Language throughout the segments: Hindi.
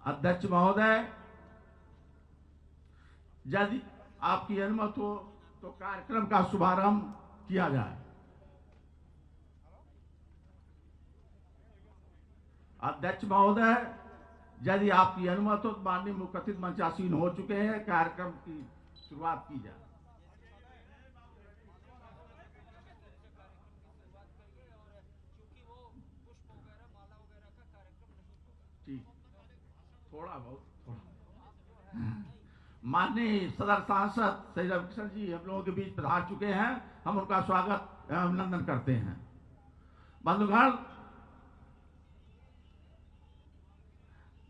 अध्यक्ष महोदय, यदि आपकी अनुमति हो तो कार्यक्रम का शुभारंभ किया जाए। अध्यक्ष महोदय, यदि आपकी अनुमति हो तो माननीय मुख्य अतिथि मंचासीन हो चुके हैं, कार्यक्रम की शुरुआत की जाए। ठीक, थोड़ा बहुत माननीय सदर सांसद श्री रविकिशन जी हम लोगों के बीच पधार चुके हैं। हम उनका स्वागत एवं अभिनंदन करते हैं। बंधुगण,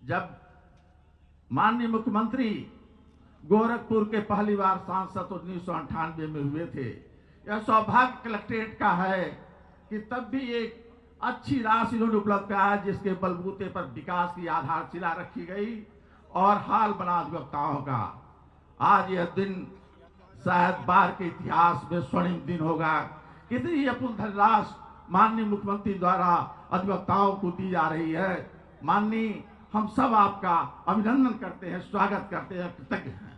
जब माननीय मुख्यमंत्री गोरखपुर के पहली बार सांसद 1998 में हुए थे, यह सौभाग्य कलेक्ट्रेट का है कि तब भी एक अच्छी राशि उन्होंने उपलब्ध कराया जिसके बलबूते पर विकास की आधारशिला रखी गई और हाल बना अधिवक्ताओं का। आज यह दिन शायद बार के इतिहास में स्वर्णिम दिन होगा। कितनी अपूर्ण धनराशि माननीय मुख्यमंत्री द्वारा अधिवक्ताओं को दी जा रही है। माननीय, हम सब आपका अभिनंदन करते हैं, स्वागत करते हैं, कृतज्ञ हैं।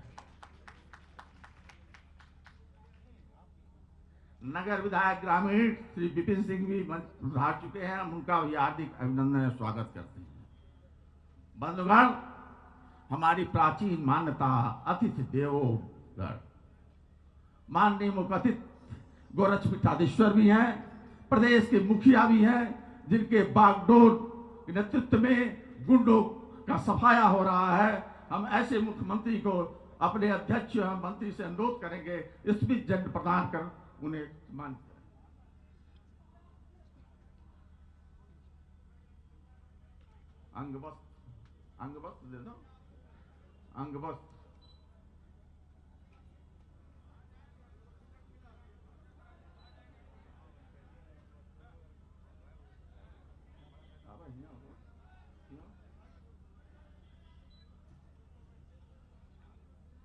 नगर विधायक ग्रामीण श्री विपिन सिंह भी पधार चुके हैं, हम उनका भी हार्दिक अभिनंदन और स्वागत करते हैं। बंधुगण, हमारी प्राचीन मान्यता अतिथि देवो भव। माननीय मुख्य अतिथि गोरक्षपीठाधीश्वर भी हैं, प्रदेश के मुखिया भी हैं, जिनके बागडोर के नेतृत्व में गुंडों का सफाया हो रहा है। हम ऐसे मुख्यमंत्री को अपने अध्यक्ष एवं मंत्री से अनुरोध करेंगे स्पीच जंड प्रदान कर उन्हें सम्मानित करें। अंगवस्त्र दे दो, अंगवस्त्र।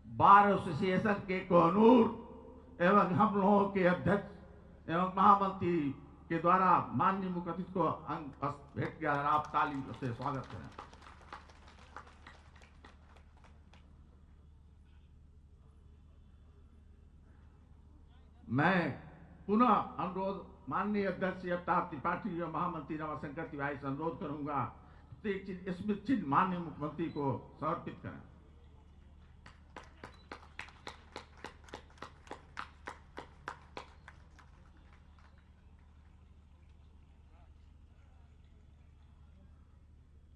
बार एसोसिएशन के कोहिनूर एवं हम लोगों के अध्यक्ष एवं महामंत्री के द्वारा माननीय मुख्य अतिथि को अंग वस्त्र भेंट किया। आप ताली से स्वागत करें। मैं पुनः अनुरोध माननीय अध्यक्ष अवतार त्रिपाठी एवं महामंत्री रमाशंकर तिवारी से अनुरोध करूंगा स्मृति चिन्ह माननीय मुख्यमंत्री को समर्पित करें।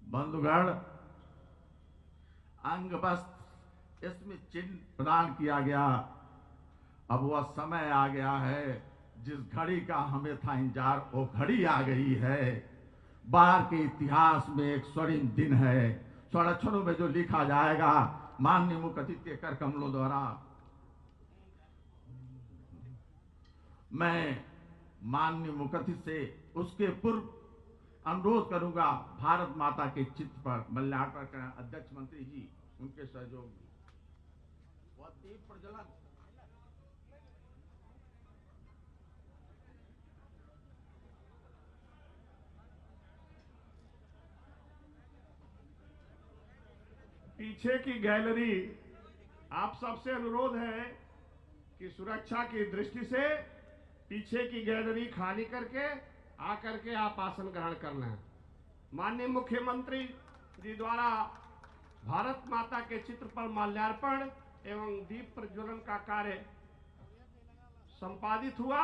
बंधुगण, अंग वस्त्र स्मृति चिन्ह प्रदान किया गया। अब वह समय आ गया है जिस घड़ी का हमें था इंतजार, वो घड़ी आ गई है। बार के इतिहास में एक स्वर्णिम दिन है। स्वर्ण अक्षरों में जो लिखा जाएगा माननीय मुख्य अतिथि के कर कमलों द्वारा। मैं माननीय मुख्य अतिथि से उसके पूर्व अनुरोध करूंगा भारत माता के चित्र पर माल्यार्पण करें। अध्यक्ष मंत्री जी उनके सहयोग वह दीप प्रज्वलन। पीछे की गैलरी, आप सबसे अनुरोध है कि सुरक्षा की दृष्टि से पीछे की गैलरी खाली करके आकर के आप आसन ग्रहण कर लें। माननीय मुख्यमंत्री जी द्वारा भारत माता के चित्र पर माल्यार्पण एवं दीप प्रज्वलन का कार्य संपादित हुआ।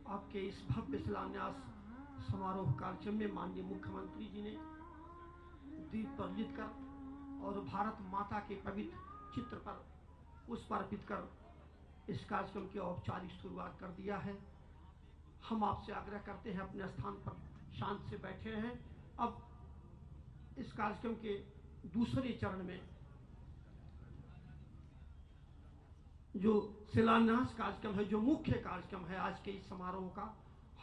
आपके इस भव्य शिलान्यास समारोह कार्यक्रम में माननीय मुख्यमंत्री जी ने दीप प्रज्वलित कर और भारत माता के पवित्र चित्र पर पुष्प अर्पित कर इस कार्यक्रम की औपचारिक शुरुआत कर दिया है। हम आपसे आग्रह करते हैं अपने स्थान पर शांत से बैठे रहें। अब इस कार्यक्रम के दूसरे चरण में जो शिलान्यास कार्यक्रम है, जो मुख्य कार्यक्रम है आज के इस समारोह का,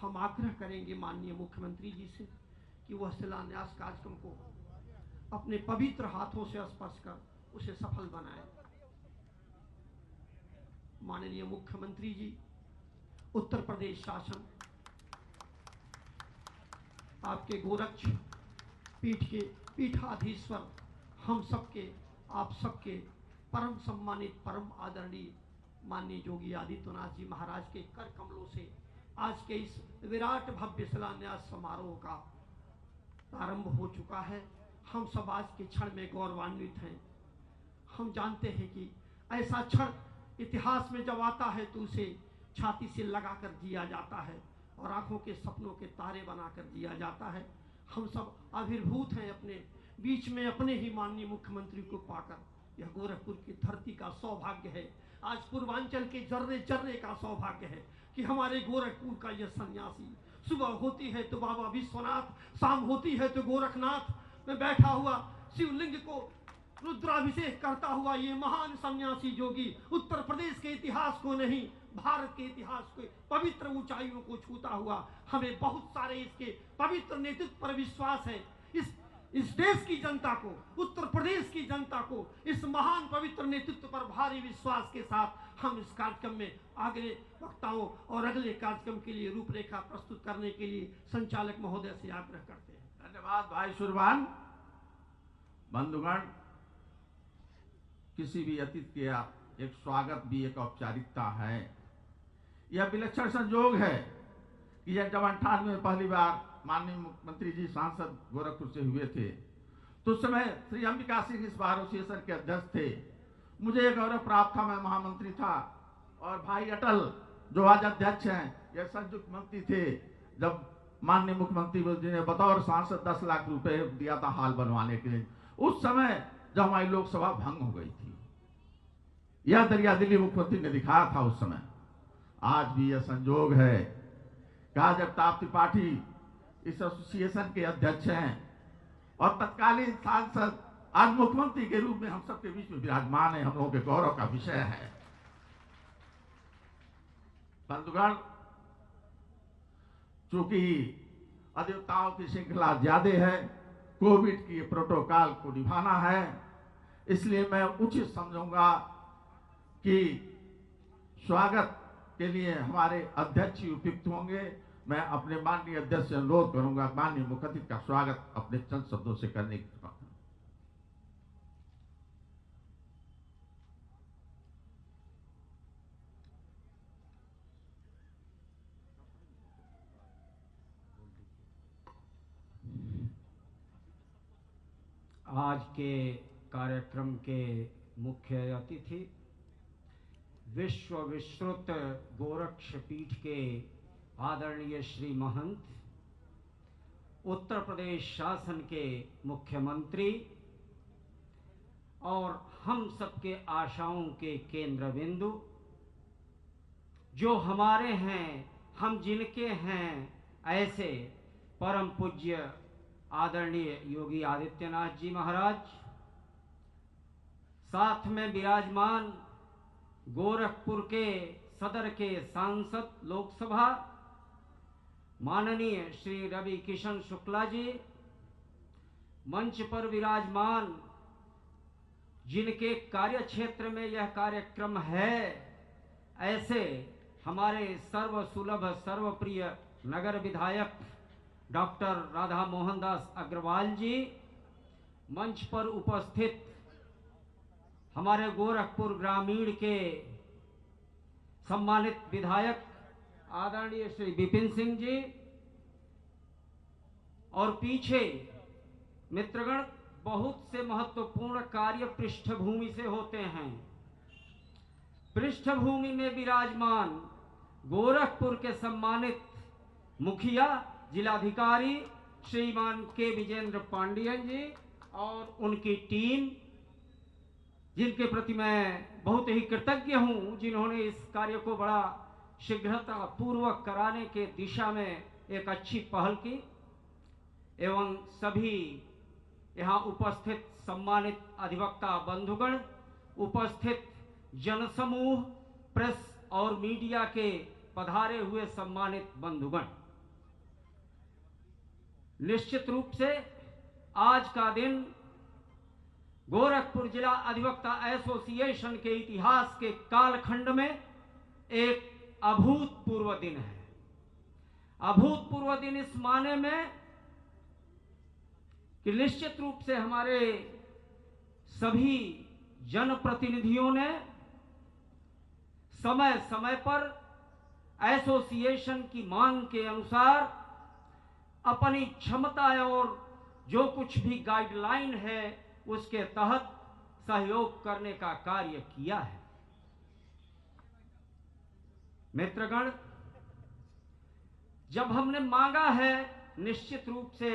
हम आग्रह करेंगे माननीय मुख्यमंत्री जी से कि वह शिलान्यास कार्यक्रम को अपने पवित्र हाथों से स्पर्श कर उसे सफल बनाए। माननीय मुख्यमंत्री जी, उत्तर प्रदेश शासन आपके गोरक्ष पीठ के पीठाधीश्वर, हम सबके, आप सबके परम सम्मानित, परम आदरणीय माननीय योगी आदित्यनाथ जी महाराज के कर कमलों से आज के इस विराट भव्य शिलान्यास समारोह का प्रारंभ हो चुका है। हम सब आज के क्षण में गौरवान्वित हैं। हम जानते हैं कि ऐसा क्षण इतिहास में जब आता है तो उसे छाती से लगाकर जिया जाता है और आंखों के सपनों के तारे बनाकर जिया जाता है। हम सब अभिभूत हैं अपने बीच में अपने ही माननीय मुख्यमंत्री को पाकर। यह गोरखपुर की धरती का सौभाग्य है, आज पूर्वांचल के जर्रे जर्रे का सौभाग्य है कि हमारे गोरखपुर का यह सन्यासी, सुबह होती है तो बाबा विश्वनाथ, शाम होती है तो गोरखनाथ में बैठा हुआ शिवलिंग को रुद्राभिषेक करता हुआ ये महान सन्यासी योगी उत्तर प्रदेश के इतिहास को नहीं, भारत के इतिहास के पवित्र ऊंचाइयों को छूता हुआ, हमें बहुत सारे इसके पवित्र नेतृत्व पर विश्वास है। इस देश की जनता को, उत्तर प्रदेश की जनता को इस महान पवित्र नेतृत्व पर भारी विश्वास के साथ हम इस कार्यक्रम में अगले वक्ताओं और अगले कार्यक्रम के लिए रूपरेखा प्रस्तुत करने के लिए संचालक महोदय से आग्रह करते हैं। धन्यवाद भाई सुरबान। बंधुगण, किसी भी अतिथि का एक स्वागत भी एक औपचारिकता है। यह विलक्षण संयोग है कि यह जब 98 में पहली बार माननीय मुख्यमंत्री जी सांसद गोरखपुर से हुए थे तो उस समय श्री अंबिका सिंह इस बार एसोसिएशन के अध्यक्ष थे। मुझे एक गौरव प्राप्त था, मैं महामंत्री था और भाई अटल जो आज अध्यक्ष हैं, यह संयुक्त मंत्री थे जब माननीय मुख्यमंत्री जी ने बतौर सांसद 10 लाख रुपए दिया था हाल बनवाने के लिए। उस समय जब हमारी लोकसभा भंग हो गई थी, यह दरिया दिल्ली मुख्यमंत्री ने दिखाया था उस समय। आज भी यह संयोग है कि आज जब ताप्ती त्रिपाठी इस एसोसिएशन के अध्यक्ष हैं और तत्कालीन सांसद आज मुख्यमंत्री के रूप में हम सबके बीच में विराजमान है, हम लोगों के गौरव का विषय है। बंधुगण, चूंकि अधिवक्ताओं की श्रृंखला ज्यादा है, कोविड की प्रोटोकॉल को निभाना है, इसलिए मैं उचित समझूंगा कि स्वागत के लिए हमारे अध्यक्ष ही उपयुक्त होंगे। मैं अपने माननीय अध्यक्ष से अनुरोध करूंगा माननीय मुख्य अतिथि का स्वागत अपने चंद शब्दों से करने की। आज के कार्यक्रम के मुख्य अतिथि विश्व विश्रुत गोरक्ष पीठ के आदरणीय श्री महंत, उत्तर प्रदेश शासन के मुख्यमंत्री और हम सबके आशाओं के केंद्र बिंदु, जो हमारे हैं, हम जिनके हैं, ऐसे परम पूज्य आदरणीय योगी आदित्यनाथ जी महाराज, साथ में विराजमान गोरखपुर के सदर के सांसद लोकसभा माननीय श्री रवि किशन शुक्ला जी, मंच पर विराजमान जिनके कार्य क्षेत्र में यह कार्यक्रम है, ऐसे हमारे सर्वसुलभ सर्वप्रिय नगर विधायक डॉक्टर राधा मोहन दास अग्रवाल जी, मंच पर उपस्थित हमारे गोरखपुर ग्रामीण के सम्मानित विधायक आदरणीय श्री विपिन सिंह जी, और पीछे मित्रगण, बहुत से महत्वपूर्ण कार्य पृष्ठभूमि से होते हैं। पृष्ठभूमि में विराजमान गोरखपुर के सम्मानित मुखिया जिलाधिकारी श्रीमान के विजेंद्र पांडियन जी और उनकी टीम, जिनके प्रति मैं बहुत ही कृतज्ञ हूं, जिन्होंने इस कार्य को बड़ा शीघ्रता पूर्वक कराने के दिशा में एक अच्छी पहल की, एवं सभी यहाँ उपस्थित सम्मानित अधिवक्ता बंधुगण, उपस्थित जनसमूह, प्रेस और मीडिया के पधारे हुए सम्मानित बंधुगण, निश्चित रूप से आज का दिन गोरखपुर जिला अधिवक्ता एसोसिएशन के इतिहास के कालखंड में एक अभूतपूर्व दिन है। अभूतपूर्व दिन इस माने में कि निश्चित रूप से हमारे सभी जनप्रतिनिधियों ने समय समय पर एसोसिएशन की मांग के अनुसार अपनी क्षमता और जो कुछ भी गाइडलाइन है उसके तहत सहयोग करने का कार्य किया है। मित्रगण, जब हमने मांगा है, निश्चित रूप से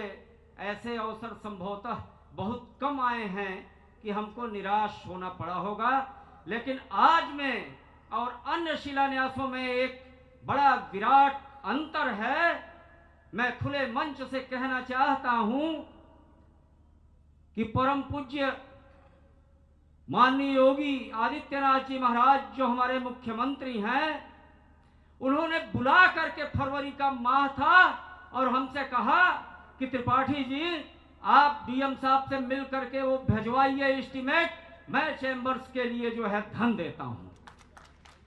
ऐसे अवसर संभवतः बहुत कम आए हैं कि हमको निराश होना पड़ा होगा, लेकिन आज में और अन्य शिलान्यासों में एक बड़ा विराट अंतर है। मैं खुले मंच से कहना चाहता हूं कि परम पूज्य माननीय योगी आदित्यनाथ जी महाराज जो हमारे मुख्यमंत्री हैं, उन्होंने बुला करके फरवरी का माह था और हमसे कहा कि त्रिपाठी जी आप डीएम साहब से मिल करके वो भिजवाइए एस्टीमेट, मैं चैम्बर्स के लिए जो है धन देता हूं।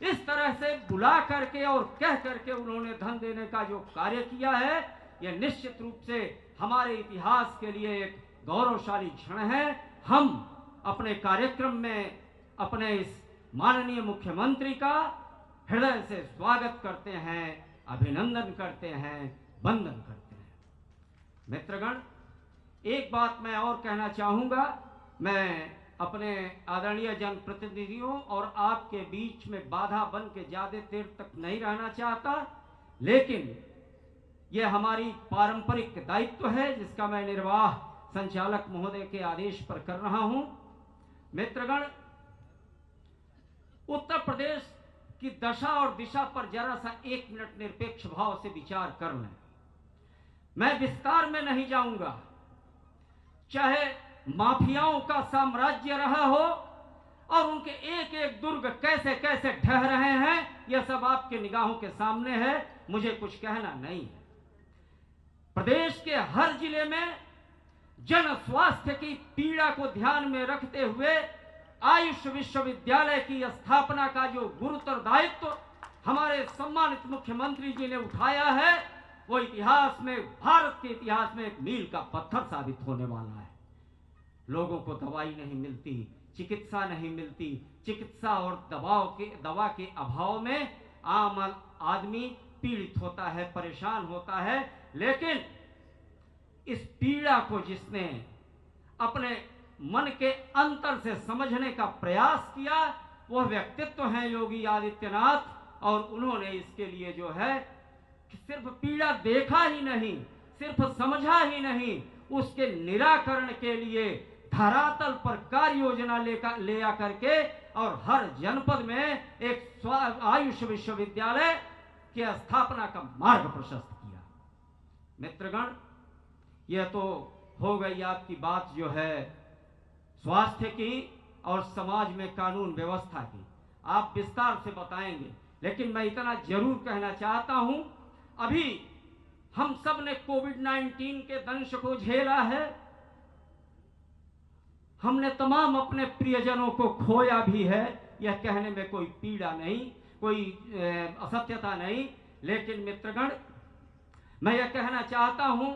इस तरह से बुला करके और कह करके उन्होंने धन देने का जो कार्य किया है, यह निश्चित रूप से हमारे इतिहास के लिए एक गौरवशाली क्षण है। हम अपने कार्यक्रम में अपने इस माननीय मुख्यमंत्री का हृदय से स्वागत करते हैं, अभिनंदन करते हैं, वंदन करते हैं। मित्रगण, एक बात मैं और कहना चाहूंगा। मैं अपने आदरणीय जनप्रतिनिधियों और आपके बीच में बाधा बन के ज्यादा देर तक नहीं रहना चाहता, लेकिन यह हमारी पारंपरिक दायित्व है जिसका मैं निर्वाह संचालक महोदय के आदेश पर कर रहा हूं। मित्रगण, उत्तर प्रदेश की दशा और दिशा पर जरा सा 1 मिनट निरपेक्ष भाव से विचार कर लें। मैं विस्तार में नहीं जाऊंगा। चाहे माफियाओं का साम्राज्य रहा हो और उनके एक एक दुर्ग कैसे कैसे ढह रहे हैं, यह सब आपके निगाहों के सामने है, मुझे कुछ कहना नहीं है। प्रदेश के हर जिले में जन स्वास्थ्य की पीड़ा को ध्यान में रखते हुए आयुष विश्वविद्यालय की स्थापना का जो गुरुतर दायित्व हमारे सम्मानित मुख्यमंत्री जी ने उठाया है, वो इतिहास में, भारत के इतिहास में एक मील का पत्थर साबित होने वाला है। लोगों को दवाई नहीं मिलती, चिकित्सा नहीं मिलती, चिकित्सा और दवा के अभाव में आम आदमी पीड़ित होता है, परेशान होता है। लेकिन इस पीड़ा को जिसने अपने मन के अंतर से समझने का प्रयास किया, वह व्यक्तित्व है योगी आदित्यनाथ, और उन्होंने इसके लिए जो है सिर्फ पीड़ा देखा ही नहीं, सिर्फ समझा ही नहीं, उसके निराकरण के लिए धरातल पर कार्य योजना ले आकर के और हर जनपद में एक आयुष विश्वविद्यालय की स्थापना का मार्ग प्रशस्त किया। मित्रगण, यह तो हो गई आपकी बात जो है स्वास्थ्य की और समाज में कानून व्यवस्था की, आप विस्तार से बताएंगे, लेकिन मैं इतना जरूर कहना चाहता हूं, अभी हम सब ने कोविड-19 के दंश को झेला है, हमने तमाम अपने प्रियजनों को खोया भी है, यह कहने में कोई पीड़ा नहीं, कोई असत्यता नहीं। लेकिन मित्रगण, मैं यह कहना चाहता हूं,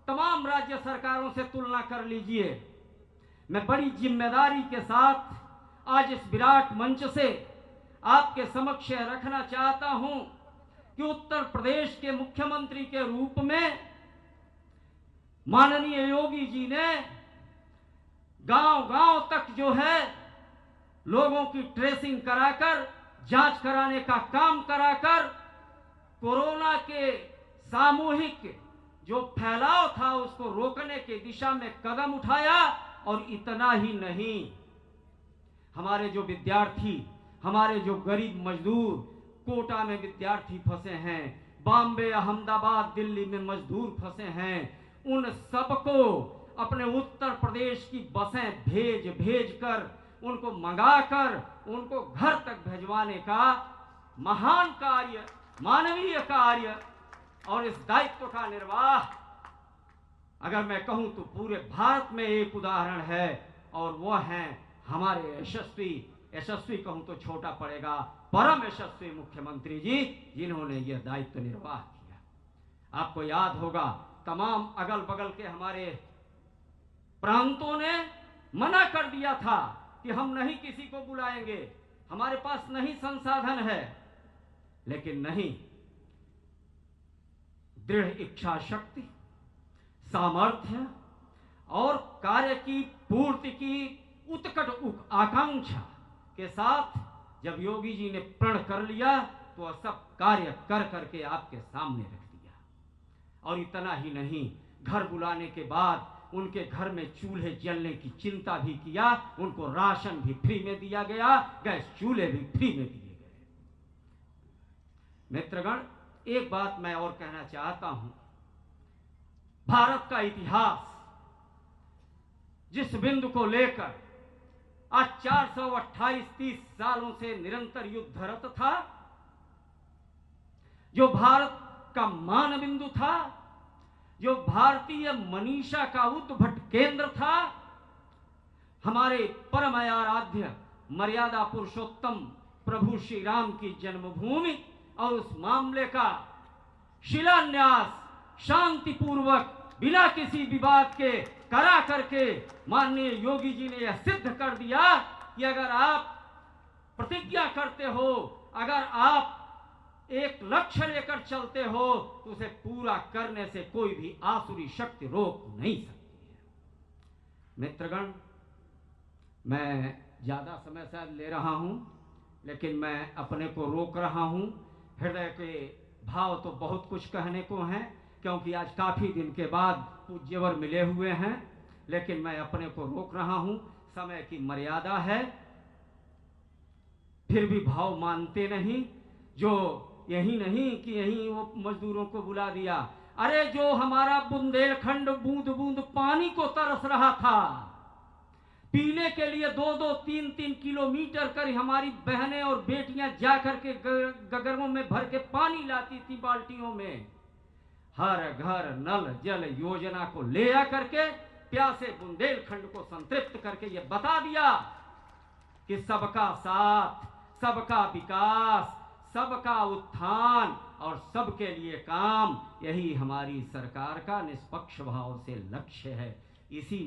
तमाम राज्य सरकारों से तुलना कर लीजिए। मैं बड़ी जिम्मेदारी के साथ आज इस विराट मंच से आपके समक्ष रखना चाहता हूं कि उत्तर प्रदेश के मुख्यमंत्री के रूप में माननीय योगी जी ने गांव-गांव तक जो है लोगों की ट्रेसिंग कराकर, जांच कराने का काम कराकर कोरोना के सामूहिक जो फैलाव था उसको रोकने की दिशा में कदम उठाया। और इतना ही नहीं, हमारे जो विद्यार्थी, हमारे जो गरीब मजदूर, कोटा में विद्यार्थी फंसे हैं, बॉम्बे, अहमदाबाद, दिल्ली में मजदूर फंसे हैं, उन सबको अपने उत्तर प्रदेश की बसें भेज कर उनको मंगाकर उनको घर तक भिजवाने का महान कार्य, मानवीय कार्य और इस दायित्व का निर्वाह अगर मैं कहूं तो पूरे भारत में एक उदाहरण है, और वह हैं हमारे यशस्वी कहूं तो छोटा पड़ेगा, परम यशस्वी मुख्यमंत्री जी, जिन्होंने यह दायित्व निर्वाह किया। आपको याद होगा तमाम अगल बगल के हमारे प्रांतों ने मना कर दिया था कि हम नहीं किसी को बुलाएंगे, हमारे पास नहीं संसाधन है, लेकिन नहीं, दृढ़ इच्छा शक्ति, सामर्थ्य और कार्य की पूर्ति की उत्कट आकांक्षा के साथ जब योगी जी ने प्रण कर लिया तो वह सब कार्य कर करके आपके सामने रख दिया। और इतना ही नहीं, घर बुलाने के बाद उनके घर में चूल्हे जलने की चिंता भी किया, उनको राशन भी फ्री में दिया गया, गैस चूल्हे भी फ्री में दिए गए। मित्रगण, एक बात मैं और कहना चाहता हूं, भारत का इतिहास जिस बिंदु को लेकर आज 428-30 सालों से निरंतर युद्धरत था, जो भारत का मान बिंदु था, जो भारतीय मनीषा का उद्भट केंद्र था, हमारे परम आराध्य मर्यादा पुरुषोत्तम प्रभु श्री राम की जन्मभूमि, और उस मामले का शिलान्यास शांतिपूर्वक बिना किसी विवाद के करा करके माननीय योगी जी ने यह सिद्ध कर दिया कि अगर आप प्रतिज्ञा करते हो, अगर आप एक लक्ष्य लेकर चलते हो तो उसे पूरा करने से कोई भी आसुरी शक्ति रोक नहीं सकती है। मित्रगण, मैं ज्यादा समय शायद ले रहा हूं, लेकिन मैं अपने को रोक रहा हूं। हृदय के भाव तो बहुत कुछ कहने को हैं, क्योंकि आज काफी दिन के बाद पूज्यवर मिले हुए हैं, लेकिन मैं अपने को रोक रहा हूं, समय की मर्यादा है। फिर भी भाव मानते नहीं, जो यही नहीं कि यही वो मजदूरों को बुला दिया, अरे जो हमारा बुंदेलखंड बूंद बूंद पानी को तरस रहा था, पीने के लिए 2-2, 3-3 किलोमीटर कर हमारी बहनें और बेटियां जाकर के गगरों में भर के पानी लाती थी बाल्टियों में। हर घर नल जल योजना को ले आकर के प्यासे बुंदेलखंड को संतृप्त करके ये बता दिया कि सबका साथ, सबका विकास, सबका उत्थान और सबके लिए काम, यही हमारी सरकार का निष्पक्ष भाव से लक्ष्य है। इसी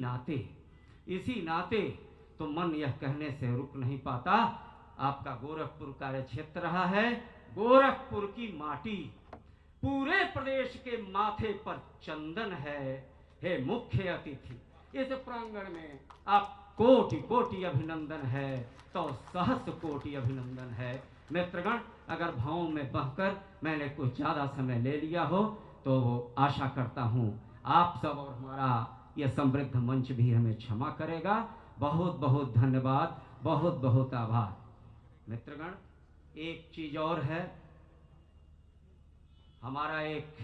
नाते तो मन यह कहने से रुक नहीं पाता, आपका गोरखपुर कार्य क्षेत्र रहा है, गोरखपुर की माटी पूरे प्रदेश के माथे पर चंदन है। हे मुख्य अतिथि, इस प्रांगण में आप कोटि कोटि अभिनंदन है, तो सहस्र कोटि अभिनंदन है। मित्रगण, अगर भावों में बहकर मैंने कुछ ज्यादा समय ले लिया हो तो आशा करता हूं आप सब और हमारा यह समृद्ध मंच भी हमें क्षमा करेगा। बहुत बहुत धन्यवाद, बहुत बहुत आभार। मित्रगण, एक चीज और है, हमारा एक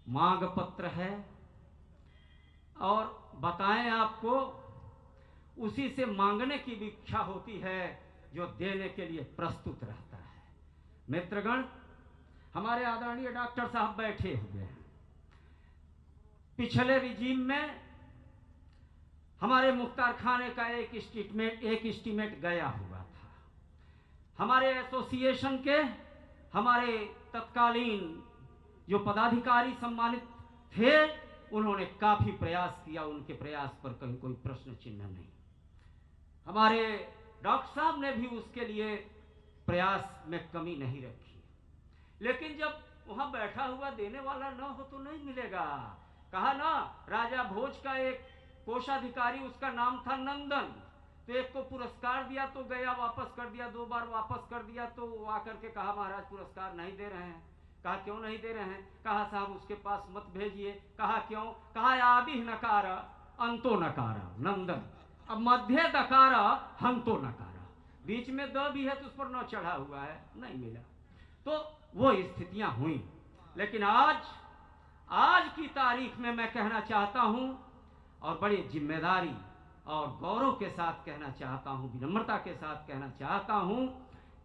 मांग पत्र है और बताएं आपको, उसी से मांगने की भी इच्छा होती है जो देने के लिए प्रस्तुत रहता है। मित्रगण, हमारे आदरणीय डॉक्टर साहब बैठे हुए हैं। पिछले रिजीम में हमारे मुख्तार खाने का एक एस्टीमेट गया हुआ था। हमारे एसोसिएशन के हमारे तत्कालीन जो पदाधिकारी सम्मानित थे, उन्होंने काफी प्रयास किया, उनके प्रयास पर कहीं कोई प्रश्न चिन्ह नहीं। हमारे डॉक्टर साहब ने भी उसके लिए प्रयास में कमी नहीं रखी, लेकिन जब वहां बैठा हुआ देने वाला न हो तो नहीं मिलेगा। कहा ना, राजा भोज का एक कोषाधिकारी, उसका नाम था नंदन, तो एक को पुरस्कार दिया तो गया वापस कर दिया, 2 बार वापस कर दिया, तो वो आकर के कहा महाराज पुरस्कार नहीं दे रहे हैं। कहा क्यों नहीं दे रहे हैं? कहा साहब उसके पास मत भेजिए। कहा क्यों? कहा आदि नकार अंतो नकार नंदन, अब मध्य दकार हंतो नकार, बीच में द भी है तो उस पर न चढ़ा हुआ है, नहीं मिला। तो वो स्थितियां हुई। लेकिन आज की तारीख में मैं कहना चाहता हूं, और बड़ी जिम्मेदारी और गौरव के साथ कहना चाहता हूं, विनम्रता के साथ कहना चाहता हूं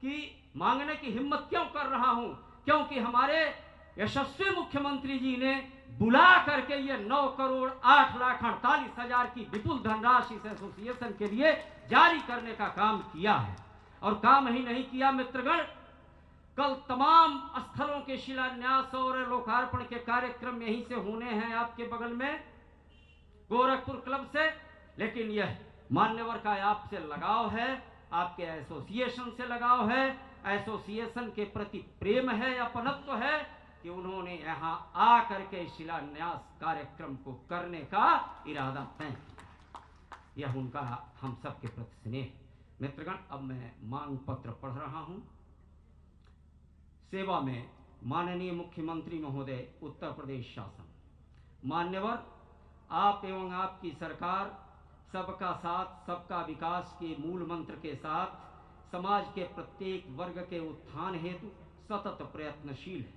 कि मांगने की हिम्मत क्यों कर रहा हूं, क्योंकि हमारे यशस्वी मुख्यमंत्री जी ने बुला करके ये 9,08,48,000 की विपुल धनराशि इस एसोसिएशन के लिए जारी करने का काम किया है। और काम ही नहीं किया मित्रगण, कल तमाम स्थलों के शिलान्यास और लोकार्पण के कार्यक्रम यहीं से होने हैं आपके बगल में गोरखपुर क्लब से, लेकिन यह मान्यवर का आपसे लगाव है, आपके एसोसिएशन से लगाव है, एसोसिएशन के प्रति प्रेम है या अपनत्व है कि उन्होंने यहां आकर के शिलान्यास कार्यक्रम को करने का इरादा तय किया। यह उनका हम सब के प्रति स्नेह। मित्रगण, अब मैं मांग पत्र पढ़ रहा हूं। सेवा में माननीय मुख्यमंत्री महोदय उत्तर प्रदेश शासन, मान्यवर, आप एवं आपकी सरकार सबका साथ सबका विकास के मूल मंत्र के साथ समाज के प्रत्येक वर्ग के उत्थान हेतु सतत प्रयत्नशील है।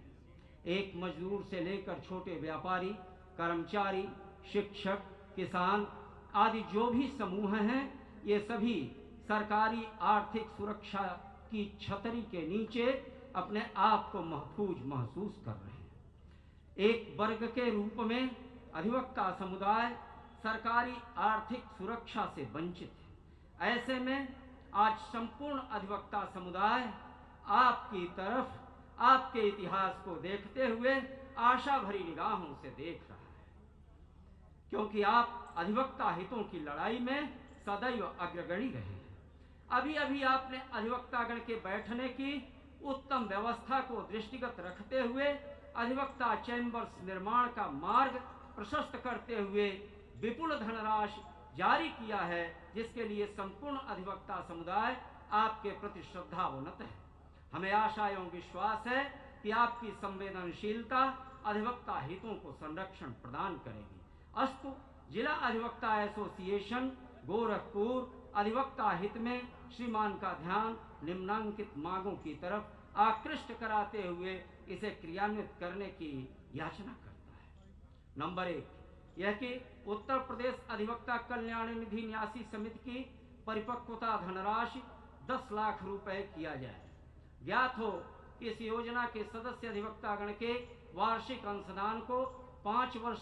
एक मजदूर से लेकर छोटे व्यापारी, कर्मचारी, शिक्षक, किसान आदि जो भी समूह हैं, ये सभी सरकारी आर्थिक सुरक्षा की छतरी के नीचे अपने आप को महफूज महसूस कर रहे हैं। एक वर्ग के रूप में अधिवक्ता समुदाय सरकारी आर्थिक सुरक्षा से वंचित है। ऐसे में आज संपूर्ण अधिवक्ता समुदाय आपकी तरफ, आपके इतिहास को देखते हुए आशा भरी निगाहों से देख रहा है, क्योंकि आप अधिवक्ता हितों की लड़ाई में सदैव अग्रगणी रहे हैं। अभी अभी आपने अधिवक्तागण के बैठने की उत्तम व्यवस्था को दृष्टिगत रखते हुए अधिवक्ता चैम्बर्स निर्माण का मार्ग प्रशस्त करते हुए विपुल धनराशि जारी किया है, जिसके लिए संपूर्ण अधिवक्ता समुदाय आपके प्रति श्रद्धावनत है। हमें आशा एवं विश्वास है कि आपकी संवेदनशीलता अधिवक्ता हितों को संरक्षण प्रदान करेगी। अस्तु। जिला अधिवक्ता एसोसिएशन गोरखपुर अधिवक्ता हित में श्रीमान का ध्यान निम्नांकित मांगों की तरफ आकृष्ट कराते हुए इसे क्रियान्वित करने की याचना करता है। नंबर 1, यह कि उत्तर प्रदेश अधिवक्ता कल्याण निधि न्यासी समिति की परिपक्वता धनराशि 10 लाख रुपए किया जाए। ज्ञात हो कि इस योजना के सदस्य अधिवक्तागण के वार्षिक अंशदान को 5 वर्ष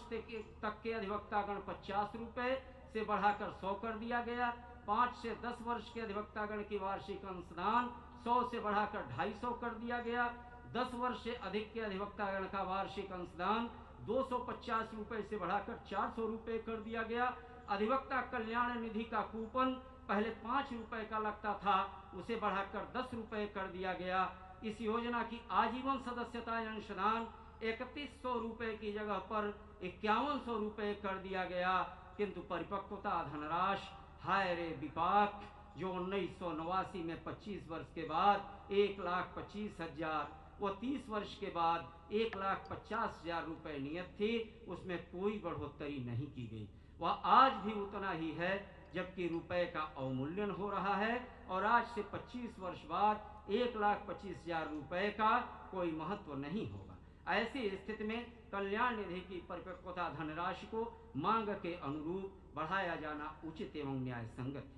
तक के अधिवक्तागण 50 रुपए से बढ़ाकर 100 कर दिया गया। 5 से 10 वर्ष के अधिवक्तागण की वार्षिक अंशदान 100 से बढ़ाकर 250 कर दिया गया। 10 वर्ष से अधिक के अधिवक्तागण का वार्षिक अंशदान 250 रुपए से बढ़ाकर 400 रुपए कर दिया गया। अधिवक्ता कल्याण निधि का कूपन पहले 5 रुपए का लगता था, उसे बढ़ाकर 10 रुपए कर दिया गया। इस योजना की आजीवन सदस्यता अंशदान 3100 रुपए की जगह पर 5100 रुपए कर दिया गया, किंतु परिपक्वता धनराशि हाय रे विपाक, जो 1989 में 25 वर्ष के बाद 1,25,000 व 30 वर्ष के बाद 1,50,000 रुपए नियत थी, उसमें कोई बढ़ोतरी नहीं की गई। वह आज भी उतना ही है, जबकि रुपए का अवमूल्यन हो रहा है और आज से 25 वर्ष बाद 1,25,000 रुपए का कोई महत्व नहीं होगा। ऐसी स्थिति में कल्याण निधि की परिपक्वता धनराशि को मांग के अनुरूप बढ़ाया जाना उचित एवं न्याय संगत है।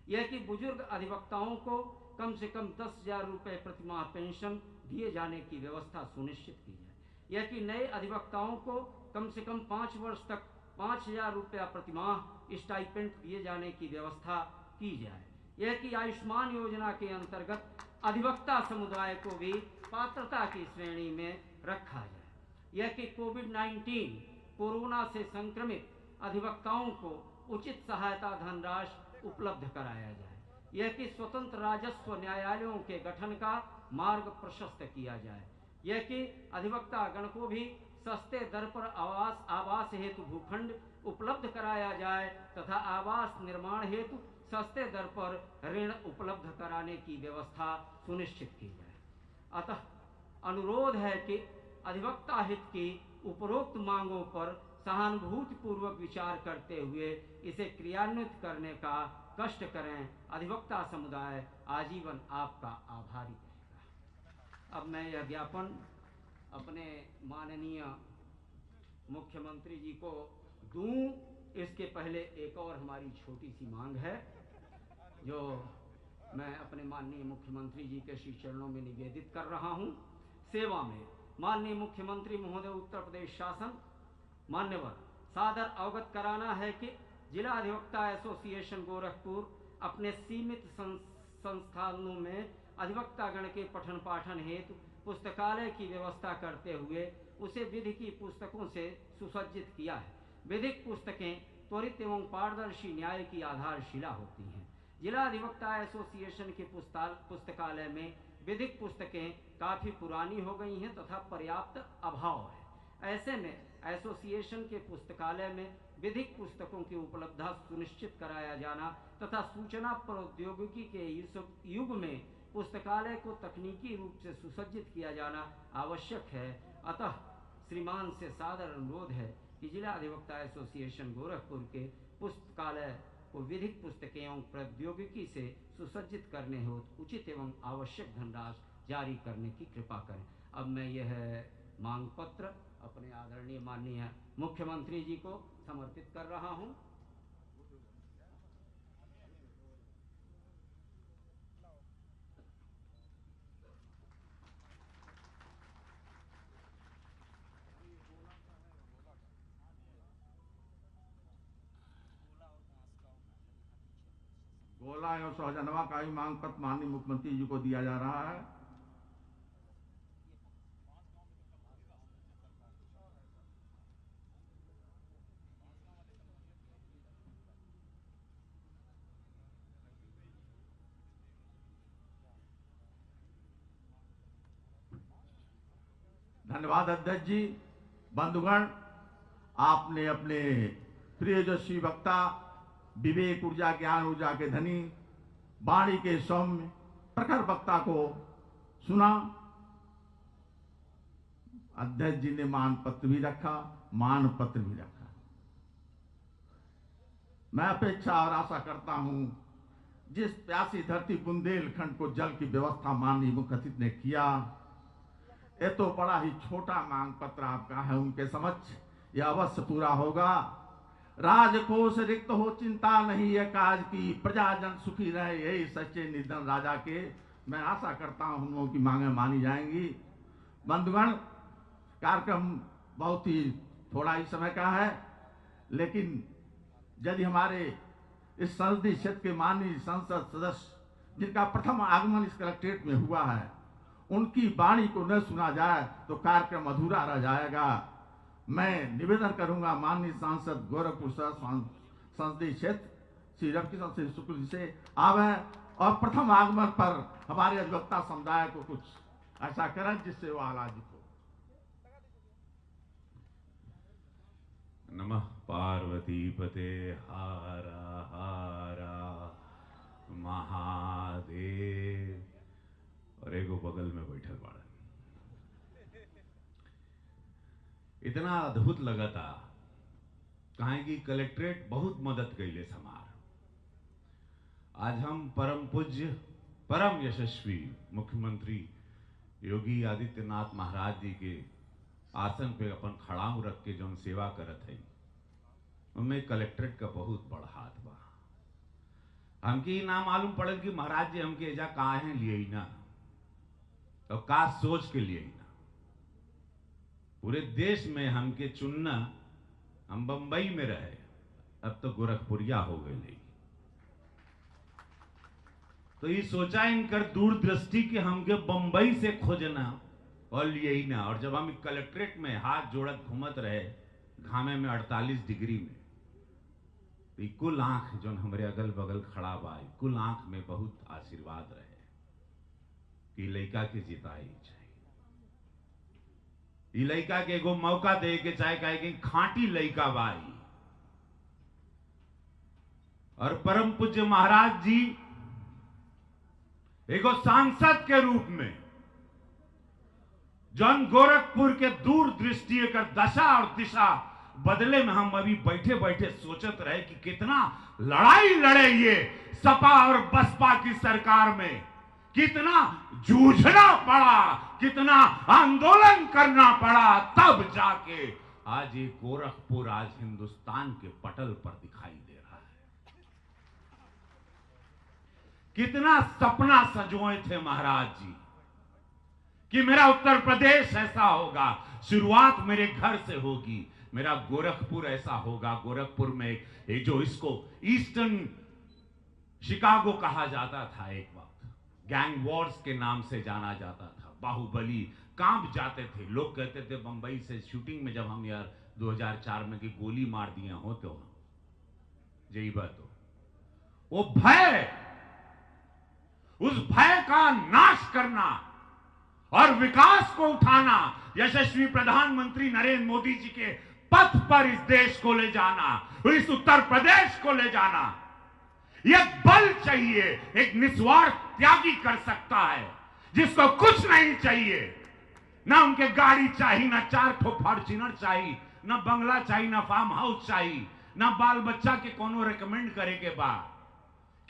यह कि बुजुर्ग अधिवक्ताओं को कम से कम 10,000 रुपए प्रतिमाह पेंशन दिए जाने की व्यवस्था सुनिश्चित की जाए। यह कि नए अधिवक्ताओं को कम से कम 5 वर्ष तक 5,000 रुपया प्रतिमाह स्टाइपेंड दिए जाने की व्यवस्था की जाए। यह कि आयुष्मान योजना के अंतर्गत अधिवक्ता समुदाय को भी पात्रता की श्रेणी में रखा जाए। यह कि कोविड-19 कोरोना से संक्रमित अधिवक्ताओं को उचित सहायता धनराशि उपलब्ध कराया जाए। यह कि स्वतंत्र राजस्व न्यायालयों के गठन का मार्ग प्रशस्त किया जाए। यह कि अधिवक्ता गण को भी सस्ते दर पर आवास हेतु भूखंड उपलब्ध कराया जाए तथा आवास निर्माण हेतु सस्ते दर पर ऋण उपलब्ध कराने की व्यवस्था सुनिश्चित की जाए। अतः अनुरोध है कि अधिवक्ता हित की उपरोक्त मांगों पर सहानुभूतिपूर्वक विचार करते हुए इसे क्रियान्वित करने का कष्ट करें। अधिवक्ता समुदाय आजीवन आपका आभारी रहेगा। अब मैं यह ज्ञापन अपने माननीय मुख्यमंत्री जी को दूं इसके पहले एक और हमारी छोटी सी मांग है जो मैं अपने माननीय मुख्यमंत्री जी के श्री चरणों में निवेदित कर रहा हूं। सेवा में माननीय मुख्यमंत्री महोदय उत्तर प्रदेश शासन मान्यवर सादर अवगत कराना है कि जिला अधिवक्ता एसोसिएशन गोरखपुर अपने सीमित संस्थानों में अधिवक्ता गण के पठन पाठन हेतु पुस्तकालय की व्यवस्था करते हुए उसे विधि की पुस्तकों से सुसज्जित किया है। विधिक पुस्तकें त्वरित एवं पारदर्शी न्याय की आधारशिला होती हैं। जिला अधिवक्ता एसोसिएशन के पुस्तकालय में विधिक पुस्तकें काफ़ी पुरानी हो गई हैं तथा पर्याप्त अभाव है। ऐसे में एसोसिएशन के पुस्तकालय में विधिक पुस्तकों की उपलब्धता सुनिश्चित कराया जाना तथा सूचना प्रौद्योगिकी के इस युग में पुस्तकालय को तकनीकी रूप से सुसज्जित किया जाना आवश्यक है। अतः श्रीमान से सादर अनुरोध है कि जिला अधिवक्ता एसोसिएशन गोरखपुर के पुस्तकालय को विधिक पुस्तकें एवं प्रौद्योगिकी से सुसज्जित करने हेतु उचित एवं आवश्यक धनराशि जारी करने की कृपा करें। अब मैं यह मांग पत्र अपने आदरणीय माननीय मुख्यमंत्री जी को समर्पित कर रहा हूं। गोला एवं सहजनवा का भी मांग पत्र माननीय मुख्यमंत्री जी को दिया जा रहा है। धन्यवाद अध्यक्ष जी। बंधुगण, आपने अपने प्रियजस्वी वक्ता विवेक ऊर्जा ज्ञान ऊर्जा के धनी वाणी के सौम्य प्रखर वक्ता को सुना। अध्यक्ष जी ने मान पत्र भी रखा, मान पत्र भी रखा। मैं अपेक्षा और आशा करता हूं जिस प्यासी धरती बुंदेलखंड को जल की व्यवस्था माननीय मुख्य अतिथि ने किया, ये तो बड़ा ही छोटा मांग पत्र आपका है, उनके समक्ष यह अवश्य पूरा होगा। राजकोष रिक्त हो चिंता नहीं है काज की, प्रजाजन सुखी रहे यही सच्चे निधन राजा के। मैं आशा करता हूं हम लोगों की मांगे मानी जाएंगी। बंधुगण, कार्यक्रम बहुत ही थोड़ा ही समय का है, लेकिन यदि हमारे इस संसदीय क्षेत्र के माननीय संसद सदस्य जिनका प्रथम आगमन इस कलेक्ट्रेट में हुआ है, उनकी वाणी को न सुना जाए तो कार्यक्रम अधूरा रह जाएगा। मैं निवेदन करूंगा माननीय सांसद गोरखपुर संसदीय क्षेत्र श्री रविकिशन सिंह शुक्ल जी से आवे और प्रथम आगमन पर हमारे अधिवक्ता समुदाय को कुछ ऐसा करें जिससे वो आह्लादित हो। नमः पार्वती पते हारा हारा महादेव। और एगो बगल में बैठल बाड़ा। इतना अद्भुत लगा था कहे कि कलेक्ट्रेट बहुत मदद कैले समार। आज हम परम पूज्य परम यशस्वी मुख्यमंत्री योगी आदित्यनाथ महाराज जी के आसन पे अपन खड़ाऊ रख के जो सेवा करत है, उनमें कलेक्ट्रेट का बहुत बड़ा हाथ बा। हमके ना मालूम पड़ल कि महाराज जी हमके एजा काहे लिए ना और का सोच के लिए ना। पूरे देश में हमके चुनना, हम बंबई में रहे, अब तो गोरखपुरिया हो गए। तो ये सोचा इनकर दूरदृष्टि कि हमके बंबई से खोजना और लिए ही ना। और जब हम कलेक्ट्रेट में हाथ जोड़त घूमत रहे घामे में 48 डिग्री में, तो कुल आंख जो हमारे अगल बगल खड़ा बा, कुल आंख में बहुत आशीर्वाद रहे कि लड़का के जिताई चाहिए। ये लड़का के एगो मौका दे के चाहे कहे कि खांटी लड़का बाई। और परम पूज्य महाराज जी एगो सांसद के रूप में जौन गोरखपुर के दूरदृष्टि कर दशा और दिशा बदले में हम अभी बैठे बैठे सोचत रहे कि कितना लड़ाई लड़े ये सपा और बसपा की सरकार में, कितना जूझना पड़ा, कितना आंदोलन करना पड़ा, तब जाके आज ये गोरखपुर आज हिंदुस्तान के पटल पर दिखाई दे रहा है। कितना सपना संजोए थे महाराज जी कि मेरा उत्तर प्रदेश ऐसा होगा, शुरुआत मेरे घर से होगी, मेरा गोरखपुर ऐसा होगा। गोरखपुर में एक जो इसको ईस्टर्न शिकागो कहा जाता था, एक वक्त गैंग वॉर्स के नाम से जाना जाता था, बाहुबली कांप जाते थे। लोग कहते थे बंबई से शूटिंग में जब हम यार 2004 में की गोली मार दिए हो तो यही बात हो, वो भय, उस भय का नाश करना और विकास को उठाना, यशस्वी प्रधानमंत्री नरेंद्र मोदी जी के पथ पर इस देश को ले जाना, इस उत्तर प्रदेश को ले जाना, यह बल चाहिए। एक निस्वार्थ त्यागी कर सकता है जिसको कुछ नहीं चाहिए, ना उनके गाड़ी चाहिए, ना 4 ठो फॉर्च्यूनर चाहिए, ना बंगला चाहिए, ना फार्म हाउस चाहिए, ना बाल बच्चा के कोनो रेकमेंड करे के बाद।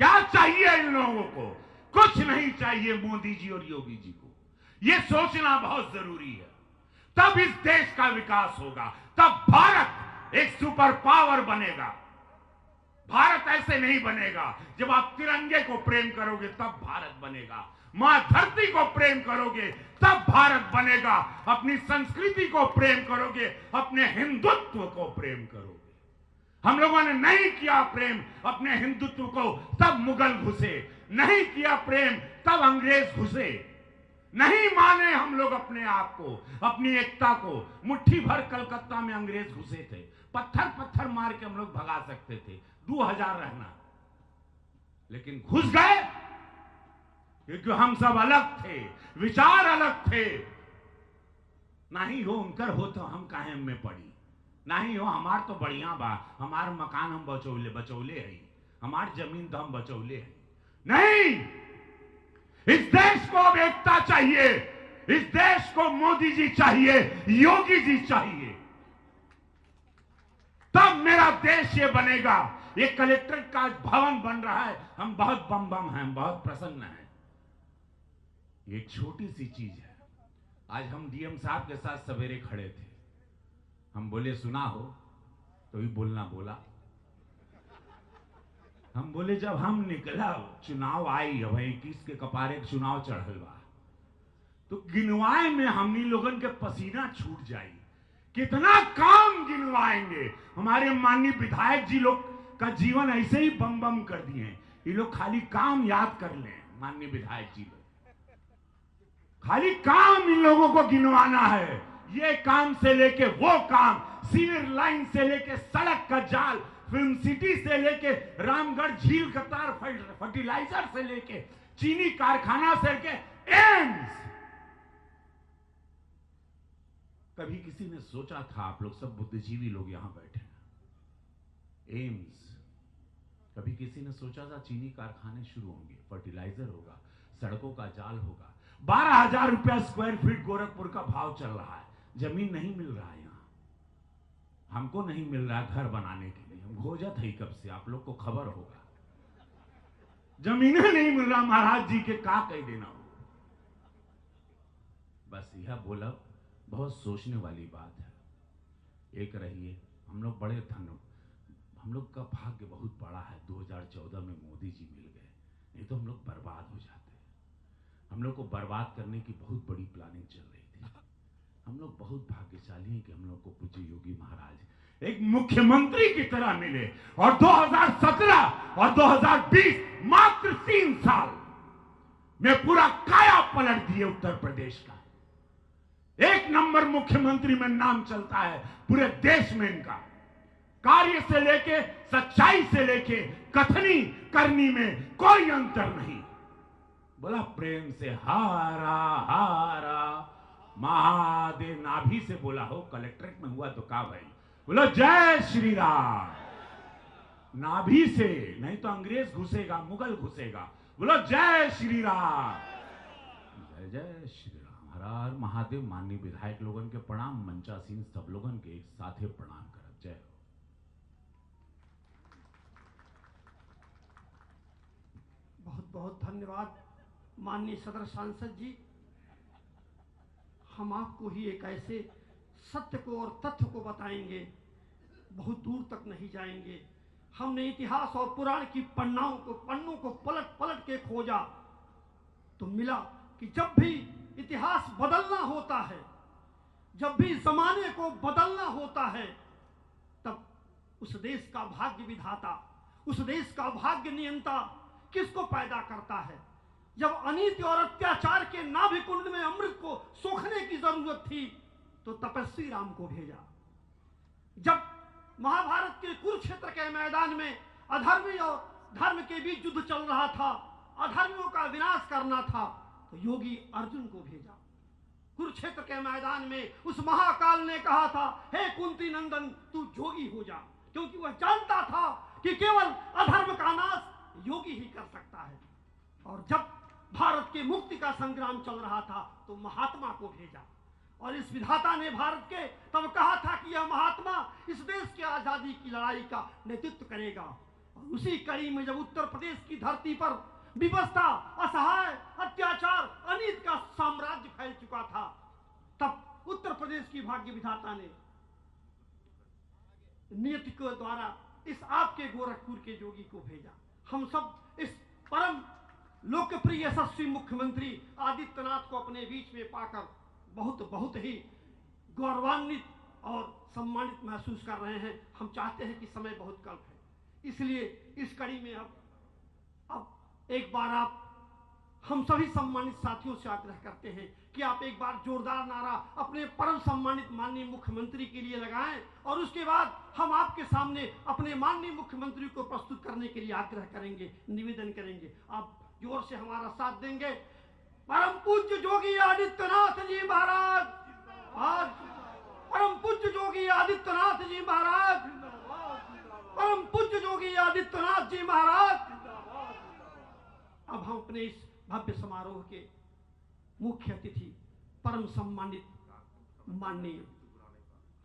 क्या चाहिए इन लोगों को? कुछ नहीं चाहिए मोदी जी और योगी जी को। यह सोचना बहुत जरूरी है। तब इस देश का विकास होगा, तब भारत एक सुपर पावर बनेगा। भारत ऐसे नहीं बनेगा। जब आप तिरंगे को प्रेम करोगे तब भारत बनेगा, मां धरती को प्रेम करोगे तब भारत बनेगा, अपनी संस्कृति को प्रेम करोगे, अपने हिंदुत्व को प्रेम करोगे। हम लोगों ने नहीं किया प्रेम अपने हिंदुत्व को, तब मुगल घुसे, नहीं किया प्रेम तब अंग्रेज घुसे, नहीं माने हम लोग अपने आप को, अपनी एकता को। मुट्ठी भर कलकत्ता में अंग्रेज घुसे थे, पत्थर पत्थर मार के हम लोग भगा सकते थे, 2000 रहना, लेकिन घुस गए क्योंकि हम सब अलग थे, विचार अलग थे। ना ही हो उनकर हो तो हम काहे में पड़ी, ना ही हो हमार तो बढ़िया बा, हमार मकान हम बचौले है, हमार जमीन तो हम बचौले है। नहीं, इस देश को अब एकता चाहिए, इस देश को मोदी जी चाहिए, योगी जी चाहिए, तब मेरा देश ये बनेगा। ये कलेक्ट्रेट का भवन बन रहा है, हम बहुत बम हैं, बहुत प्रसन्न हैं। ये एक छोटी सी चीज है। आज हम डीएम साहब के साथ सवेरे खड़े थे, हम बोले सुना हो तो भी बोलना बोला। हम बोले जब हम निकला, चुनाव आई, अब 21 के कपारे चुनाव चढ़ल बा, तो गिनवाए में हमनी लोगन के पसीना छूट जाई। कितना काम गिनवाएंगे। हमारे माननीय विधायक जी लोग का जीवन ऐसे ही बम बम कर दिए हैं। ये लोग खाली काम याद कर लें, माननीय विधायक जी लोग खाली काम इन लोगों को गिनवाना है। ये काम से लेके वो काम, सीवर लाइन से लेके सड़क का जाल, फिल्म सिटी से लेके रामगढ़ झील का तार, फर्टिलाइजर से लेके चीनी कारखाना से लेके एम्स। कभी किसी ने सोचा था, आप लोग सब बुद्धिजीवी लोग यहां बैठे हैं, एम्स, कभी किसी ने सोचा था चीनी कारखाने शुरू होंगे, फर्टिलाइजर होगा, सड़कों का जाल होगा। 12,000 रुपया स्क्वायर फीट गोरखपुर का भाव चल रहा है, जमीन नहीं मिल रहा है यहां, हमको नहीं मिल रहा घर बनाने के लिए। हम घोजत है कब से, आप लोग को खबर होगा, जमीनें नहीं मिल रहा। महाराज जी के का कह देना हो। बस यह बोला, बहुत सोचने वाली बात है। एक रहिए, हम लोग बड़े धन्य, हम लोग का भाग्य बहुत बड़ा है। 2014 में मोदी जी मिल गए, नहीं तो हम लोग बर्बाद हो जाते। हम लोग को बर्बाद करने की बहुत बड़ी प्लानिंग चल रही थी। हम लोग बहुत भाग्यशाली हैं कि हम लोग को पूज्य योगी महाराज एक मुख्यमंत्री की तरह मिले, और 2017 और 2020 मात्र 3 साल में पूरा काया पलट दिए उत्तर प्रदेश का। एक नंबर मुख्यमंत्री में नाम चलता है पूरे देश में इनका। कार्य से लेके, सच्चाई से लेके, कथनी करनी में कोई अंतर नहीं। बोला प्रेम से हारा हारा महादेव, नाभि से बोला हो, कलेक्ट्रेट में हुआ तो का भाई, बोलो जय श्री राम, नाभि से, नहीं तो अंग्रेज घुसेगा, मुगल घुसेगा। बोलो जय श्री राम, जय जय श्री राम, हर हर महादेव। माननीय विधायक लोगन के प्रणाम, मंचासीन सब लोगन के एक साथे प्रणाम करब। जय हो। बहुत बहुत धन्यवाद माननीय सदर सांसद जी। हम आपको ही एक ऐसे सत्य को और तथ्य को बताएंगे, बहुत दूर तक नहीं जाएंगे। हमने इतिहास और पुराण की पन्नों को पलट पलट के खोजा तो मिला कि जब भी इतिहास बदलना होता है, जब भी जमाने को बदलना होता है, तब उस देश का भाग्य विधाता, उस देश का भाग्य नियंता किसको पैदा करता है? जब अनीति और अत्याचार के नाभि कुंड में अमृत को सोखने की जरूरत थी तो तपस्वी राम को भेजा। जब महाभारत के कुरुक्षेत्र के मैदान में अधर्मी और धर्म के बीच युद्ध चल रहा था, अधर्मियों का विनाश करना था, तो योगी अर्जुन को भेजा। कुरुक्षेत्र के मैदान में उस महाकाल ने कहा था, हे कुंती नंदन तू जोगी हो जा, क्योंकि वह जानता था कि केवल अधर्म का नाश योगी ही कर सकता है। और जब भारत के मुक्ति का संग्राम चल रहा था तो महात्मा को भेजा, और इस विधाता ने भारत के तब कहा था कि यह महात्मा इस देश की आजादी की लड़ाई का नेतृत्व करेगा। और उसी कड़ी में जब उत्तर प्रदेश की धरती पर विवशता, असहाय, अत्याचार, अनीति का साम्राज्य फैल चुका था, तब उत्तर प्रदेश की भाग्य विधाता ने नियति के द्वारा इस आपके गोरखपुर के जोगी को भेजा। हम सब इस परम लोकप्रिय यशस्वी मुख्यमंत्री आदित्यनाथ को अपने बीच में पाकर बहुत ही गौरवान्वित और सम्मानित महसूस कर रहे हैं। हम चाहते हैं कि समय बहुत कम है, इसलिए इस कड़ी में अब एक बार आप हम सभी सम्मानित साथियों से आग्रह करते हैं कि आप एक बार जोरदार नारा अपने परम सम्मानित माननीय मुख्यमंत्री के लिए लगाएं, और उसके बाद हम आपके सामने अपने माननीय मुख्यमंत्री को प्रस्तुत करने के लिए आग्रह करेंगे, निवेदन करेंगे। आप जोर से हमारा साथ देंगे। परम पूज्य जोगी आदित्यनाथ जी महाराज, आज परम पूज्य जोगी आदित्यनाथ जी महाराज, परम पूज्य जोगी आदित्यनाथ जी महाराज। अब हम अपने इस भव्य समारोह के मुख्य अतिथि परम सम्मानित माननीय,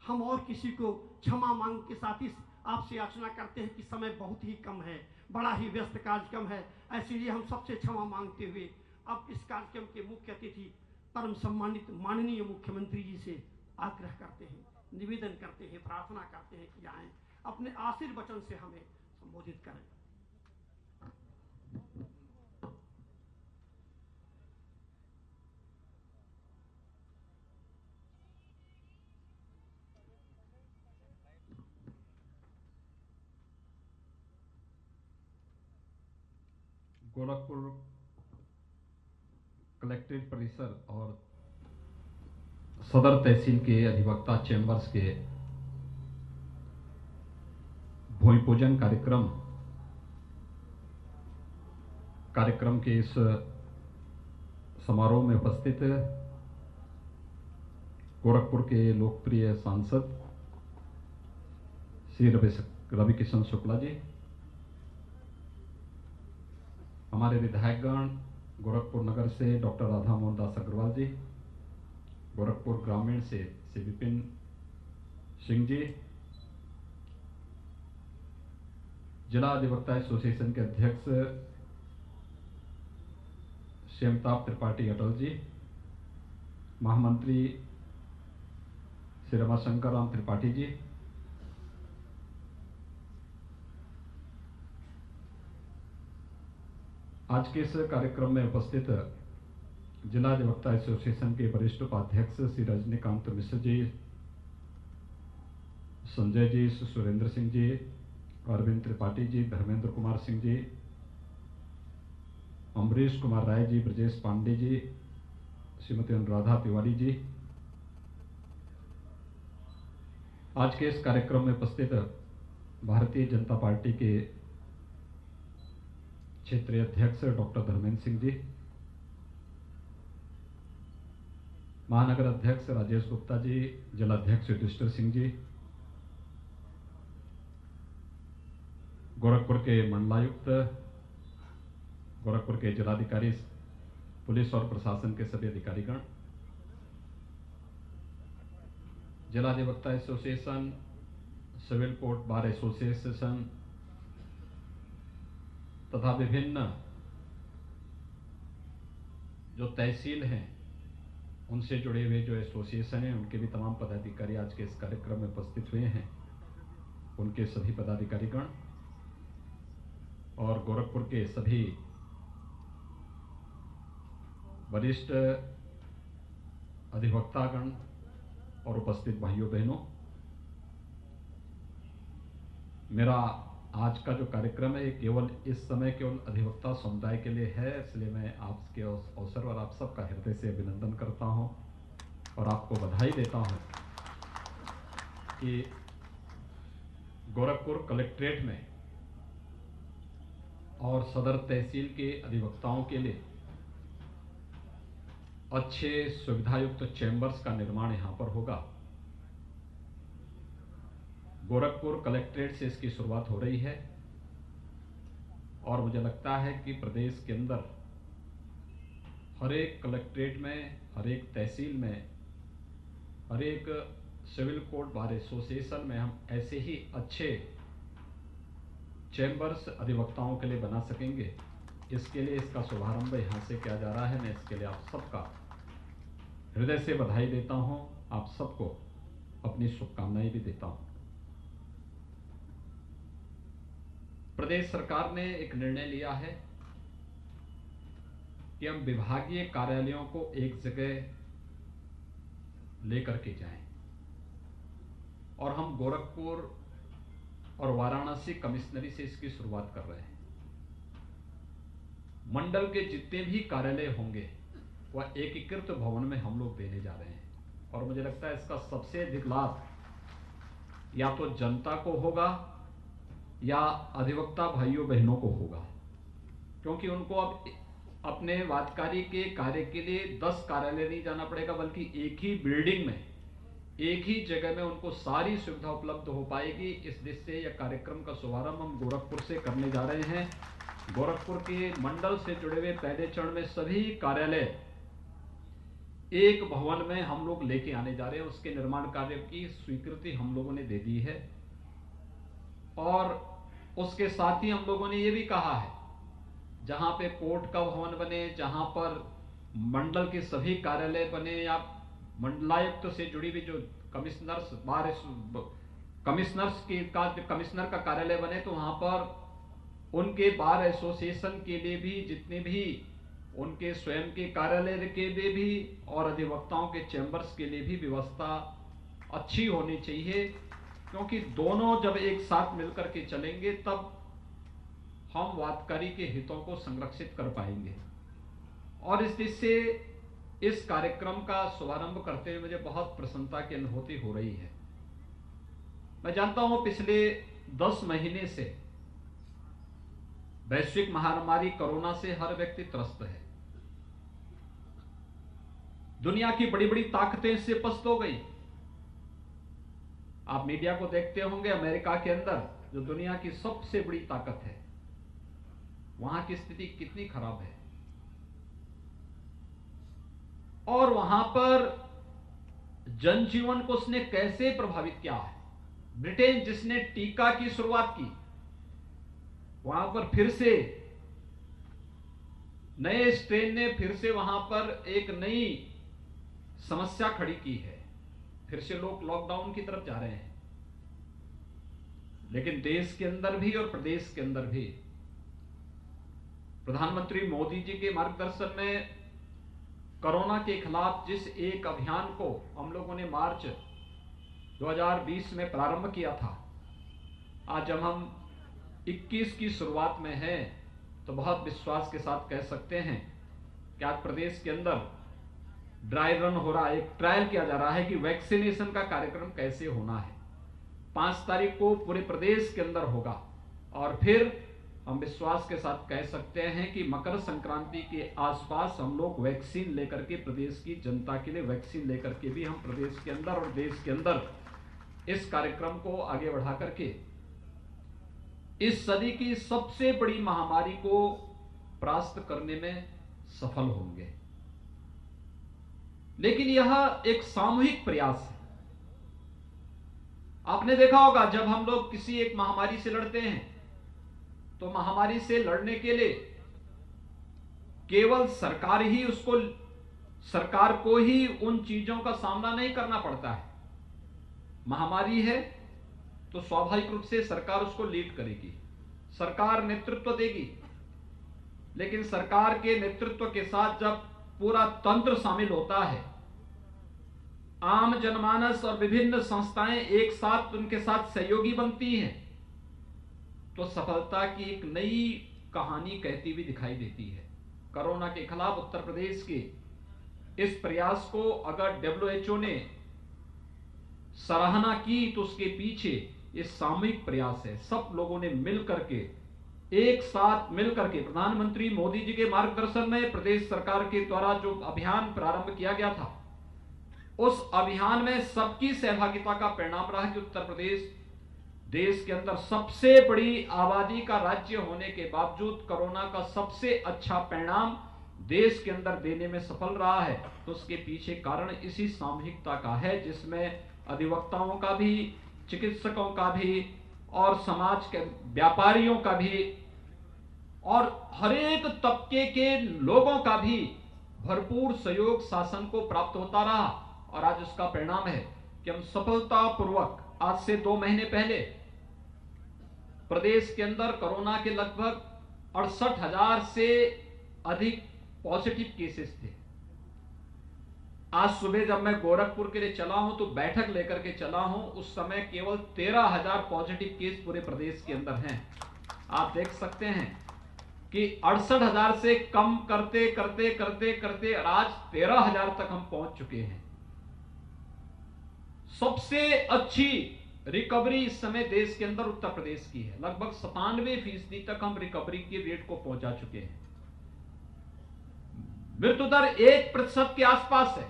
हम और किसी को क्षमा मांग के साथ ही आपसे याचना करते हैं कि समय बहुत ही कम है, बड़ा ही व्यस्त कार्यक्रम है, इसीलिए हम सबसे क्षमा मांगते हुए अब इस कार्यक्रम के मुख्य अतिथि परम सम्मानित माननीय मुख्यमंत्री जी से आग्रह करते हैं, निवेदन करते हैं, प्रार्थना करते हैं कि आएं, अपने आशीर्वचन से हमें संबोधित करें। गोरखपुर कलेक्ट्रेट परिसर और सदर तहसील के अधिवक्ता चैम्बर्स के भूमि पूजन कार्यक्रम के इस समारोह में उपस्थित गोरखपुर के लोकप्रिय सांसद श्री रवि किशन शुक्ला जी, हमारे विधायकगण गोरखपुर नगर से डॉक्टर राधा मोहन दास अग्रवाल जी, गोरखपुर ग्रामीण से श्री विपिन सिंह जी, जिला अधिवक्ता एसोसिएशन के अध्यक्ष श्री अमिताभ त्रिपाठी अटल जी, महामंत्री श्री रमाशंकर राम त्रिपाठी जी, आज के इस कार्यक्रम में उपस्थित जिला अधिवक्ता एसोसिएशन के वरिष्ठ उपाध्यक्ष श्री रजनीकांत मिश्र जी, संजय जी, सुरेंद्र सिंह जी, अरविंद त्रिपाठी जी, धर्मेंद्र कुमार सिंह जी, अमरीश कुमार राय जी, ब्रजेश पांडे जी, श्रीमती अनुराधा तिवारी जी, आज के इस कार्यक्रम में उपस्थित भारतीय जनता पार्टी के क्षेत्रीय अध्यक्ष डॉक्टर धर्मेंद्र सिंह जी, महानगर अध्यक्ष राजेश गुप्ता जी, जिलाध्यक्ष युधिष्ठिर सिंह जी, गोरखपुर के मंडलायुक्त, गोरखपुर के जिलाधिकारी, पुलिस और प्रशासन के सभी अधिकारीगण, जिला अधिवक्ता association, civil court bar association तथा विभिन्न जो तहसील हैं उनसे जुड़े हुए जो एसोसिएशन हैं उनके भी तमाम पदाधिकारी आज के इस कार्यक्रम में उपस्थित हुए हैं, उनके सभी पदाधिकारीगण और गोरखपुर के सभी वरिष्ठ अधिवक्तागण और उपस्थित भाइयों बहनों, मेरा आज का जो कार्यक्रम है ये केवल इस समय केवल अधिवक्ता समुदाय के लिए है, इसलिए मैं आपके अवसर और आप सबका हृदय से अभिनंदन करता हूं और आपको बधाई देता हूं कि गोरखपुर कलेक्ट्रेट में और सदर तहसील के अधिवक्ताओं के लिए अच्छे सुविधायुक्त चैम्बर्स का निर्माण यहां पर होगा। गोरखपुर कलेक्ट्रेट से इसकी शुरुआत हो रही है और मुझे लगता है कि प्रदेश के अंदर हर एक कलेक्ट्रेट में, हर एक तहसील में, हर एक सिविल कोर्ट बार एसोसिएशन में हम ऐसे ही अच्छे चैम्बर्स अधिवक्ताओं के लिए बना सकेंगे। इसके लिए इसका शुभारंभ यहाँ से किया जा रहा है। मैं इसके लिए आप सबका हृदय से बधाई देता हूँ, आप सबको अपनी शुभकामनाएं भी देता हूँ। प्रदेश सरकार ने एक निर्णय लिया है कि हम विभागीय कार्यालयों को एक जगह लेकर के जाएं और हम गोरखपुर और वाराणसी कमिश्नरी से इसकी शुरुआत कर रहे हैं। मंडल के जितने भी कार्यालय होंगे वह एकीकृत भवन में हम लोग देने जा रहे हैं और मुझे लगता है इसका सबसे अधिक लाभ या तो जनता को होगा या अधिवक्ता भाइयों बहनों को होगा, क्योंकि उनको अब अपने वादकारी के कार्य के लिए 10 कार्यालय नहीं जाना पड़ेगा, बल्कि एक ही बिल्डिंग में, एक ही जगह में उनको सारी सुविधा उपलब्ध हो पाएगी। इस दृष्टि से यह कार्यक्रम का शुभारंभ हम गोरखपुर से करने जा रहे हैं। गोरखपुर के मंडल से जुड़े हुए पहले चरण में सभी कार्यालय एक भवन में हम लोग लेके आने जा रहे हैं। उसके निर्माण कार्य की स्वीकृति हम लोगों ने दे दी है और उसके साथ ही हम लोगों ने ये भी कहा है जहां पे कोर्ट का भवन बने, जहां पर मंडल के सभी कार्यालय बने या मंडलायुक्त से जुड़ी हुई जो कमिश्नर्स कमिश्नर का कार्यालय बने, तो वहां पर उनके बार एसोसिएशन के लिए भी, जितने भी उनके स्वयं के कार्यालय के लिए भी और अधिवक्ताओं के चैम्बर्स के लिए भी व्यवस्था अच्छी होनी चाहिए, क्योंकि दोनों जब एक साथ मिलकर के चलेंगे तब हम वादकारी के हितों को संरक्षित कर पाएंगे। और इस दृष्टि से इस कार्यक्रम का शुभारंभ करते हुए मुझे बहुत प्रसन्नता की अनुभूति हो रही है। मैं जानता हूं पिछले 10 महीने से वैश्विक महामारी कोरोना से हर व्यक्ति त्रस्त है। दुनिया की बड़ी बड़ी ताकतें इससे पस्त हो गई। आप मीडिया को देखते होंगे, अमेरिका के अंदर जो दुनिया की सबसे बड़ी ताकत है, वहां की स्थिति कितनी खराब है और वहां पर जनजीवन को उसने कैसे प्रभावित किया है। ब्रिटेन जिसने टीका की शुरुआत की, वहां पर फिर से नए स्ट्रेन ने फिर से वहां पर एक नई समस्या खड़ी की है। फिर से लोग लॉकडाउन की तरफ जा रहे हैं। लेकिन देश के अंदर भी और प्रदेश के अंदर भी प्रधानमंत्री मोदी जी के मार्गदर्शन में कोरोना के खिलाफ जिस एक अभियान को हम लोगों ने मार्च 2020 में प्रारंभ किया था, आज जब हम 21 की शुरुआत में हैं तो बहुत विश्वास के साथ कह सकते हैं कि आज प्रदेश के अंदर ड्राई रन हो रहा है, एक ट्रायल किया जा रहा है कि वैक्सीनेशन का कार्यक्रम कैसे होना है। 5 तारीख को पूरे प्रदेश के अंदर होगा और फिर हम विश्वास के साथ कह सकते हैं कि मकर संक्रांति के आसपास हम लोग वैक्सीन लेकर के, प्रदेश की जनता के लिए वैक्सीन लेकर के भी हम प्रदेश के अंदर और देश के अंदर इस कार्यक्रम को आगे बढ़ा करके इस सदी की सबसे बड़ी महामारी को परास्त करने में सफल होंगे। लेकिन यह एक सामूहिक प्रयास है। आपने देखा होगा जब हम लोग किसी एक महामारी से लड़ते हैं तो महामारी से लड़ने के लिए केवल सरकार ही उसको सरकार को ही उन चीजों का सामना नहीं करना पड़ता है। महामारी है तो स्वाभाविक रूप से सरकार उसको लीड करेगी, सरकार नेतृत्व देगी, लेकिन सरकार के नेतृत्व के साथ जब पूरा तंत्र शामिल होता है, आम जनमानस और विभिन्न संस्थाएं एक साथ उनके साथ सहयोगी बनती हैं, तो सफलता की एक नई कहानी कहती हुई दिखाई देती है। कोरोना के खिलाफ उत्तर प्रदेश के इस प्रयास को अगर WHO ने सराहना की तो उसके पीछे ये सामूहिक प्रयास है। सब लोगों ने मिल करके, एक साथ मिल करके, प्रधानमंत्री मोदी जी के मार्गदर्शन में प्रदेश सरकार के द्वारा जो अभियान प्रारंभ किया गया था, उस अभियान में सबकी सहभागिता का परिणाम रहा कि उत्तर प्रदेश देश के अंदर सबसे बड़ी आबादी का राज्य होने के बावजूद कोरोना का सबसे अच्छा परिणाम देश के अंदर देने में सफल रहा है। तो उसके पीछे कारण इसी सामूहिकता का है, जिसमें अधिवक्ताओं का भी, चिकित्सकों का भी और समाज के व्यापारियों का भी और हरेक तबके के लोगों का भी भरपूर सहयोग शासन को प्राप्त होता रहा। और आज उसका परिणाम है कि हम सफलतापूर्वक आज से 2 महीने पहले प्रदेश के अंदर कोरोना के लगभग 68,000 से अधिक पॉजिटिव केसेस थे। आज सुबह जब मैं गोरखपुर के लिए चला हूं तो बैठक लेकर के चला हूं, उस समय केवल 13,000 पॉजिटिव केस पूरे प्रदेश के अंदर हैं। आप देख सकते हैं कि 68,000 से कम करते करते करते करते आज 13,000 तक हम पहुंच चुके हैं। सबसे अच्छी रिकवरी इस समय देश के अंदर उत्तर प्रदेश की है। लगभग 97% तक हम रिकवरी के रेट को पहुंचा चुके हैं। मृत्यु दर 1% के आसपास है,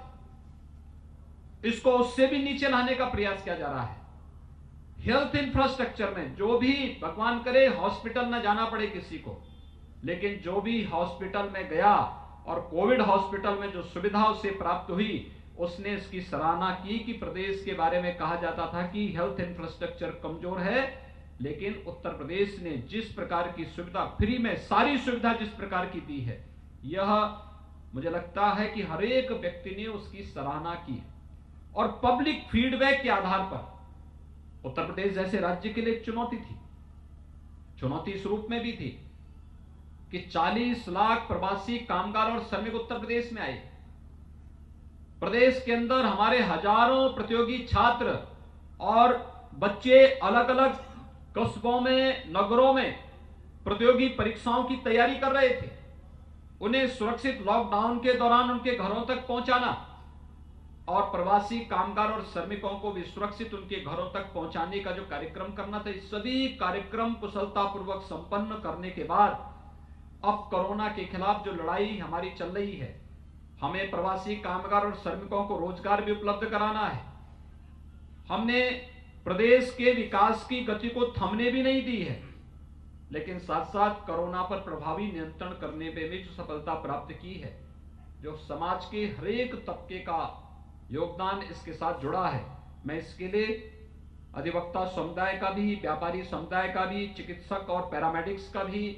इसको उससे भी नीचे लाने का प्रयास किया जा रहा है। हेल्थ इंफ्रास्ट्रक्चर में जो भी, भगवान करे हॉस्पिटल न जाना पड़े किसी को, लेकिन जो भी हॉस्पिटल में गया और कोविड हॉस्पिटल में जो सुविधा उसे प्राप्त हुई, उसने इसकी सराहना की कि प्रदेश के बारे में कहा जाता था कि हेल्थ इंफ्रास्ट्रक्चर कमजोर है, लेकिन उत्तर प्रदेश ने जिस प्रकार की सुविधा, फ्री में सारी सुविधा जिस प्रकार की दी है, यह मुझे लगता है कि हर एक व्यक्ति ने उसकी सराहना की। और पब्लिक फीडबैक के आधार पर उत्तर प्रदेश जैसे राज्य के लिए एक चुनौती थी। चुनौती इस रूप में भी थी कि 40 लाख प्रवासी कामगार और श्रमिक उत्तर प्रदेश में आए। प्रदेश के अंदर हमारे हजारों प्रतियोगी छात्र और बच्चे अलग अलग कस्बों में, नगरों में प्रतियोगी परीक्षाओं की तैयारी कर रहे थे। उन्हें सुरक्षित लॉकडाउन के दौरान उनके घरों तक पहुंचाना और प्रवासी कामगार और श्रमिकों को भी सुरक्षित उनके घरों तक पहुंचाने का जो कार्यक्रम करना था, इस सभी कार्यक्रम कुशलतापूर्वक संपन्न करने के बाद अब कोरोना के खिलाफ जो लड़ाई हमारी चल रही है, हमें प्रवासी कामगार और श्रमिकों को रोजगार भी उपलब्ध कराना है। हमने प्रदेश के विकास की गति को थमने भी नहीं दी है, लेकिन साथ साथ कोरोना पर प्रभावी नियंत्रण करने में भी जो सफलता प्राप्त की है, जो समाज के हर एक तबके का योगदान इसके साथ जुड़ा है, मैं इसके लिए अधिवक्ता समुदाय का भी, व्यापारी समुदाय का भी, चिकित्सक और पैरामेडिक्स का भी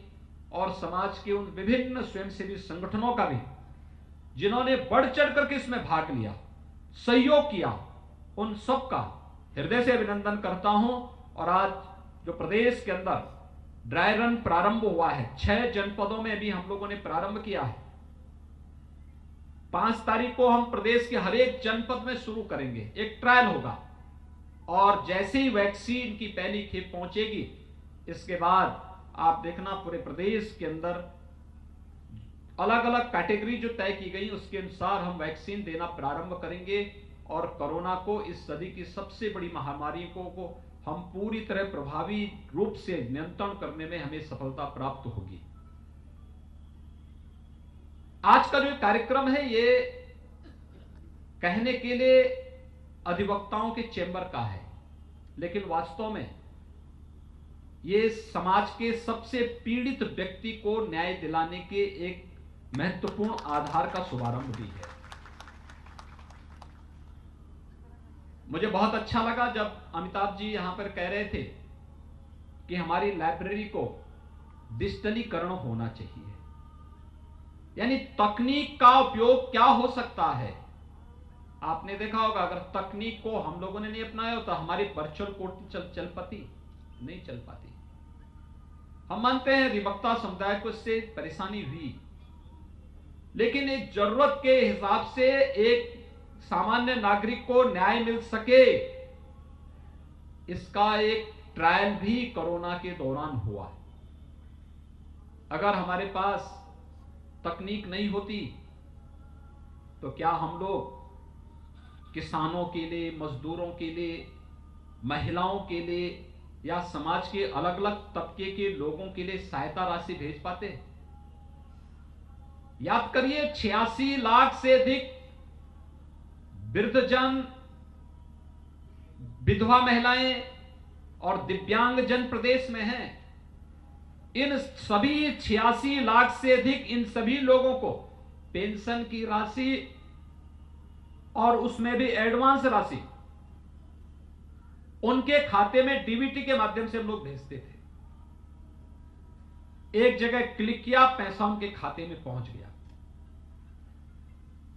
और समाज के उन विभिन्न स्वयंसेवी संगठनों का भी जिन्होंने बढ़ चढ़ करके इसमें भाग लिया, सहयोग किया, उन सब का हृदय से अभिनंदन करता हूं। और आज जो प्रदेश के अंदर ड्राई रन प्रारंभ हुआ है, 6 जनपदों में भी हम लोगों ने प्रारंभ किया है। 5 तारीख को हम प्रदेश के हर एक जनपद में शुरू करेंगे, एक ट्रायल होगा और जैसे ही वैक्सीन की पहली खेप पहुंचेगी, इसके बाद आप देखना पूरे प्रदेश के अंदर अलग अलग कैटेगरी जो तय की गई उसके अनुसार हम वैक्सीन देना प्रारंभ करेंगे और कोरोना को, इस सदी की सबसे बड़ी महामारी को हम पूरी तरह प्रभावी रूप से नियंत्रण करने में हमें सफलता प्राप्त होगी। आज का जो कार्यक्रम है ये कहने के लिए अधिवक्ताओं के चेंबर का है, लेकिन वास्तव में ये समाज के सबसे पीड़ित व्यक्ति को न्याय दिलाने के एक महत्वपूर्ण आधार का शुभारंभ भी है। मुझे बहुत अच्छा लगा जब अमिताभ जी यहां पर कह रहे थे कि हमारी लाइब्रेरी को डिजिटलीकरण होना चाहिए। यानी तकनीक का उपयोग क्या हो सकता है। आपने देखा होगा अगर तकनीक को हम लोगों ने नहीं अपनाया होता हमारी वर्चुअल कोर्ट चल पाती नहीं चल पाती। हम मानते हैं अधिवक्ता समुदाय को इससे परेशानी हुई, लेकिन एक जरूरत के हिसाब से एक सामान्य नागरिक को न्याय मिल सके, इसका एक ट्रायल भी कोरोना के दौरान हुआ है। अगर हमारे पास तकनीक नहीं होती तो क्या हम लोग किसानों के लिए, मजदूरों के लिए, महिलाओं के लिए या समाज के अलग अलग तबके के लोगों के लिए सहायता राशि भेज पाते? याद करिए 86 लाख से अधिक वृद्धजन, विधवा महिलाएं और दिव्यांग जन प्रदेश में हैं। इन सभी 86 लाख से अधिक इन सभी लोगों को पेंशन की राशि और उसमें भी एडवांस राशि उनके खाते में डीबीटी के माध्यम से हम लोग भेजते थे। एक जगह क्लिक किया, पैसा उनके खाते में पहुंच गया।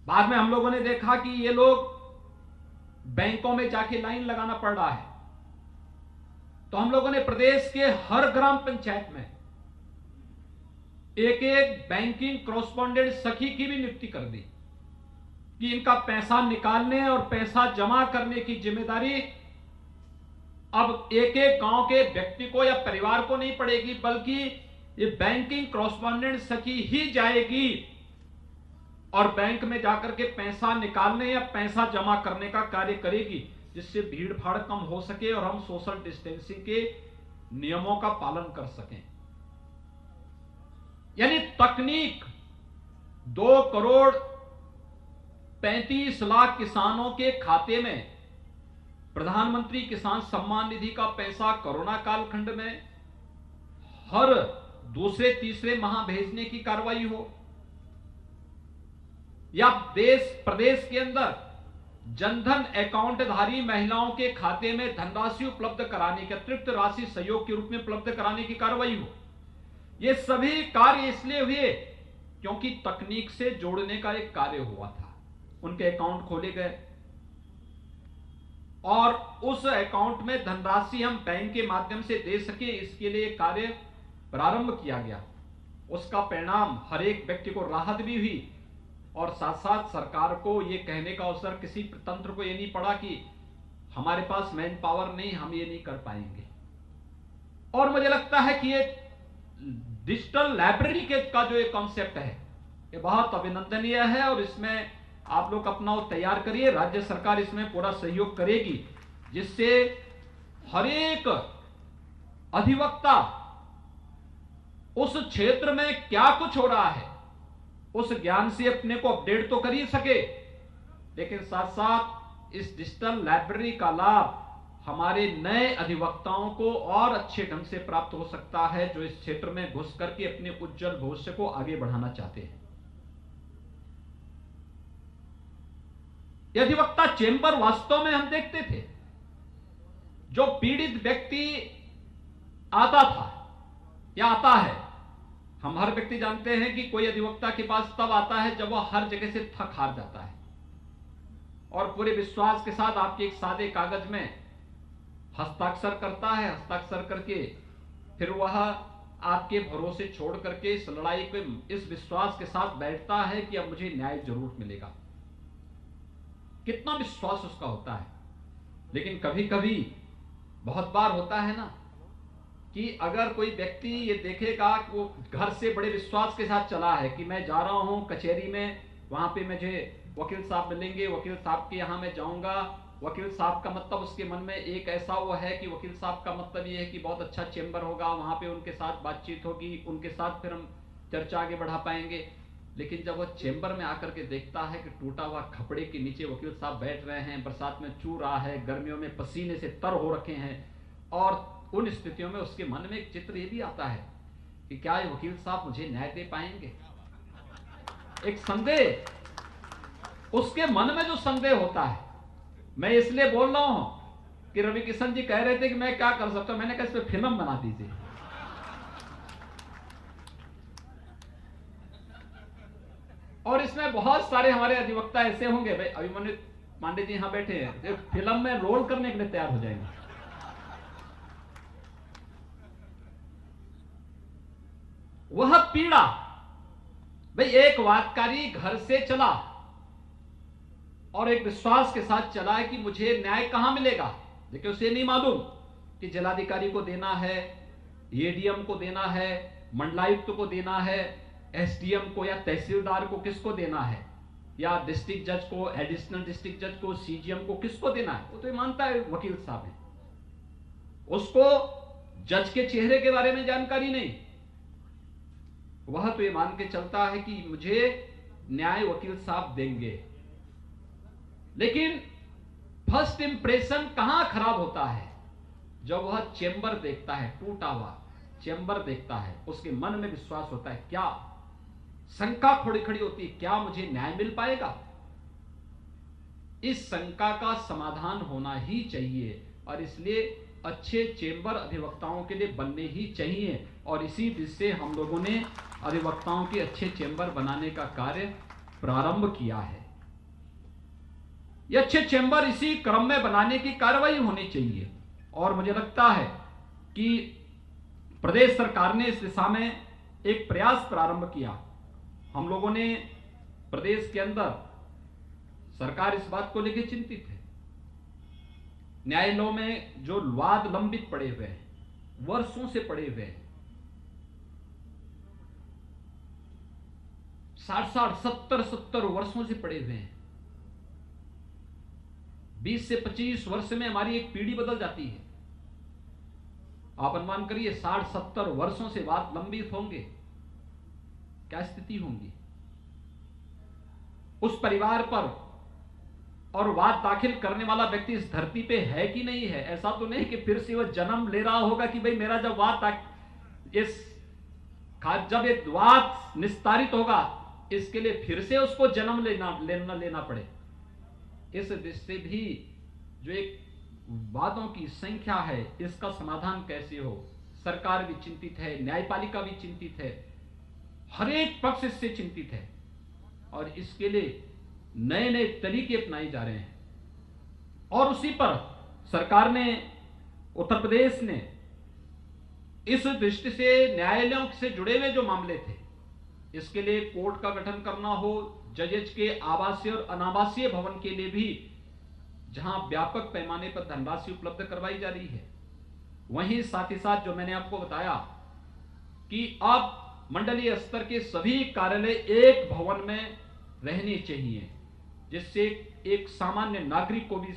बाद में हम लोगों ने देखा कि ये लोग बैंकों में जाके लाइन लगाना पड़ रहा है, तो हम लोगों ने प्रदेश के हर ग्राम पंचायत में एक एक बैंकिंग कॉरेस्पॉन्डेंट सखी की भी नियुक्ति कर दी कि इनका पैसा निकालने और पैसा जमा करने की जिम्मेदारी अब एक एक गांव के व्यक्ति को या परिवार को नहीं पड़ेगी, बल्कि ये बैंकिंग कॉरेस्पॉन्डेंट सखी ही जाएगी और बैंक में जाकर के पैसा निकालने या पैसा जमा करने का कार्य करेगी, जिससे भीड़ भाड़ कम हो सके और हम सोशल डिस्टेंसिंग के नियमों का पालन कर सकें। यानी तकनीक 2,35,00,000 किसानों के खाते में प्रधानमंत्री किसान सम्मान निधि का पैसा कोरोना कालखंड में हर दूसरे तीसरे माह भेजने की कार्रवाई हो, या प्रदेश के अंदर जनधन अकाउंटधारी महिलाओं के खाते में धनराशि उपलब्ध कराने के अतिरिक्त राशि सहयोग के रूप में उपलब्ध कराने की कार्रवाई हो। ये सभी कार्य इसलिए हुए क्योंकि तकनीक से जोड़ने का एक कार्य हुआ था। उनके अकाउंट खोले गए और उस अकाउंट में धनराशि हम बैंक के माध्यम से दे सके, इसके लिए कार्य प्रारंभ किया गया। उसका परिणाम हर एक व्यक्ति को राहत भी हुई और साथ साथ सरकार को यह कहने का अवसर किसी तंत्र को यह नहीं पड़ा कि हमारे पास मैन पावर नहीं, हम ये नहीं कर पाएंगे। और मुझे लगता है कि ये डिजिटल लाइब्रेरी का जो एक कॉन्सेप्ट है ये बहुत अभिनंदनीय है और इसमें आप लोग अपना तैयार करिए। राज्य सरकार इसमें पूरा सहयोग करेगी, जिससे हर एक अधिवक्ता उस क्षेत्र में क्या कुछ हो रहा है उस ज्ञान से अपने को अपडेट तो कर ही सके, लेकिन साथ साथ इस डिजिटल लाइब्रेरी का लाभ हमारे नए अधिवक्ताओं को और अच्छे ढंग से प्राप्त हो सकता है, जो इस क्षेत्र में घुस करके अपने उज्जवल भविष्य को आगे बढ़ाना चाहते हैं। ये अधिवक्ता चेंबर वास्तव में हम देखते थे, जो पीड़ित व्यक्ति आता था या आता है, हम हर व्यक्ति जानते हैं कि कोई अधिवक्ता के पास तब आता है जब वह हर जगह से थक हार जाता है और पूरे विश्वास के साथ आपके एक सादे कागज में हस्ताक्षर करता है। हस्ताक्षर करके फिर वह आपके भरोसे छोड़ करके इस लड़ाई पे इस विश्वास के साथ बैठता है कि अब मुझे न्याय जरूर मिलेगा। कितना विश्वास उसका होता है। लेकिन कभी कभी बहुत बार होता है ना कि अगर कोई व्यक्ति ये देखेगा कि वो घर से बड़े विश्वास के साथ चला है कि मैं जा रहा हूं कचहरी में, वहां पे मुझे वकील साहब मिलेंगे, वकील साहब के यहां मैं जाऊंगा, वकील साहब का मतलब उसके मन में एक ऐसा वो है कि वकील साहब का मतलब ये है कि बहुत अच्छा चेंबर होगा, वहां पे उनके साथ बातचीत होगी, उनके साथ फिर हम चर्चा आगे बढ़ा पाएंगे। लेकिन जब वो चेंबर में आकर के देखता है कि टूटा हुआ खपड़े के नीचे वकील साहब बैठ रहे हैं, बरसात में चू रहा है, गर्मियों में पसीने से तर हो रखे हैं, और उन स्थितियों में उसके मन में एक चित्र ये भी आता है कि क्या ये वकील साहब मुझे न्याय दे पाएंगे। एक संदेह, उसके मन में जो संदेह होता है, मैं इसलिए बोल रहा हूं कि रवि किशन जी कह रहे थे कि मैं क्या कर सकता हूं, मैंने कहा इस पे फिल्म बना दीजिए। और इसमें बहुत सारे हमारे अधिवक्ता ऐसे होंगे, भाई अभिमन्यु पांडे जी यहां बैठे हैं, जो फिल्म में रोल करने के लिए तैयार हो जाएंगे। वह पीड़ा, भाई एक वादकारी घर से चला और एक विश्वास के साथ चला है कि मुझे न्याय कहां मिलेगा। देखिए उसे नहीं मालूम कि जिलाधिकारी को देना है, एडीएम को देना है, मंडलायुक्त को देना है, एसडीएम को या तहसीलदार को किसको देना है, या डिस्ट्रिक्ट जज को, एडिशनल डिस्ट्रिक्ट जज को, सीजीएम को किसको देना है। वो तो ये मानता है वकील साहब है, उसको जज के चेहरे के बारे में जानकारी नहीं। वह तो ये मान के चलता है कि मुझे न्याय वकील साहब देंगे। लेकिन फर्स्ट इंप्रेशन कहां खराब होता है, जब वह चेंबर देखता है, टूटा हुआ चेंबर देखता है, उसके मन में विश्वास होता है, क्या शंका खड़ी खड़ी होती है, क्या मुझे न्याय मिल पाएगा। इस शंका का समाधान होना ही चाहिए और इसलिए अच्छे चेंबर अधिवक्ताओं के लिए बनने ही चाहिए। और इसी दिशा से हम लोगों ने अधिवक्ताओं के अच्छे चेंबर बनाने का कार्य प्रारंभ किया है। ये अच्छे चेंबर इसी क्रम में बनाने की कार्रवाई होनी चाहिए और मुझे लगता है कि प्रदेश सरकार ने इस दिशा में एक प्रयास प्रारंभ किया। हम लोगों ने प्रदेश के अंदर, सरकार इस बात को लेकर चिंतित है, न्यायालयों में जो वाद लंबित पड़े हुए हैं, वर्षों से पड़े हुए हैं, 60 70 वर्षों से पड़े हुए हैं। 20 से 25 वर्ष में हमारी एक पीढ़ी बदल जाती है। आप अनुमान करिए 60-70 वर्षों से वाद लंबित होंगे, क्या स्थिति होंगी उस परिवार पर। और वाद दाखिल करने वाला व्यक्ति इस धरती पे है कि नहीं है। ऐसा तो नहीं कि फिर से वह जन्म ले रहा होगा कि भाई मेरा जब जब ये वाद निस्तारित होगा इसके लिए फिर से उसको जन्म लेना पड़े। इस दृष्टि से भी जो एक वादों की संख्या है, इसका समाधान कैसे हो, सरकार भी चिंतित है, न्यायपालिका भी चिंतित है, हर एक पक्ष इससे चिंतित है और इसके लिए नए नए तरीके अपनाए जा रहे हैं। और उसी पर सरकार ने, उत्तर प्रदेश ने इस दृष्टि से न्यायालयों से जुड़े हुए जो मामले थे, इसके लिए कोर्ट का गठन करना हो, जजेज के आवासीय और अनावासीय भवन के लिए भी जहां व्यापक पैमाने पर धनराशि उपलब्ध करवाई जा रही है, वहीं साथ ही साथ जो मैंने आपको बताया कि अब मंडलीय स्तर के सभी कार्यालय एक भवन में रहने चाहिए, जिससे एक सामान्य नागरिक को भी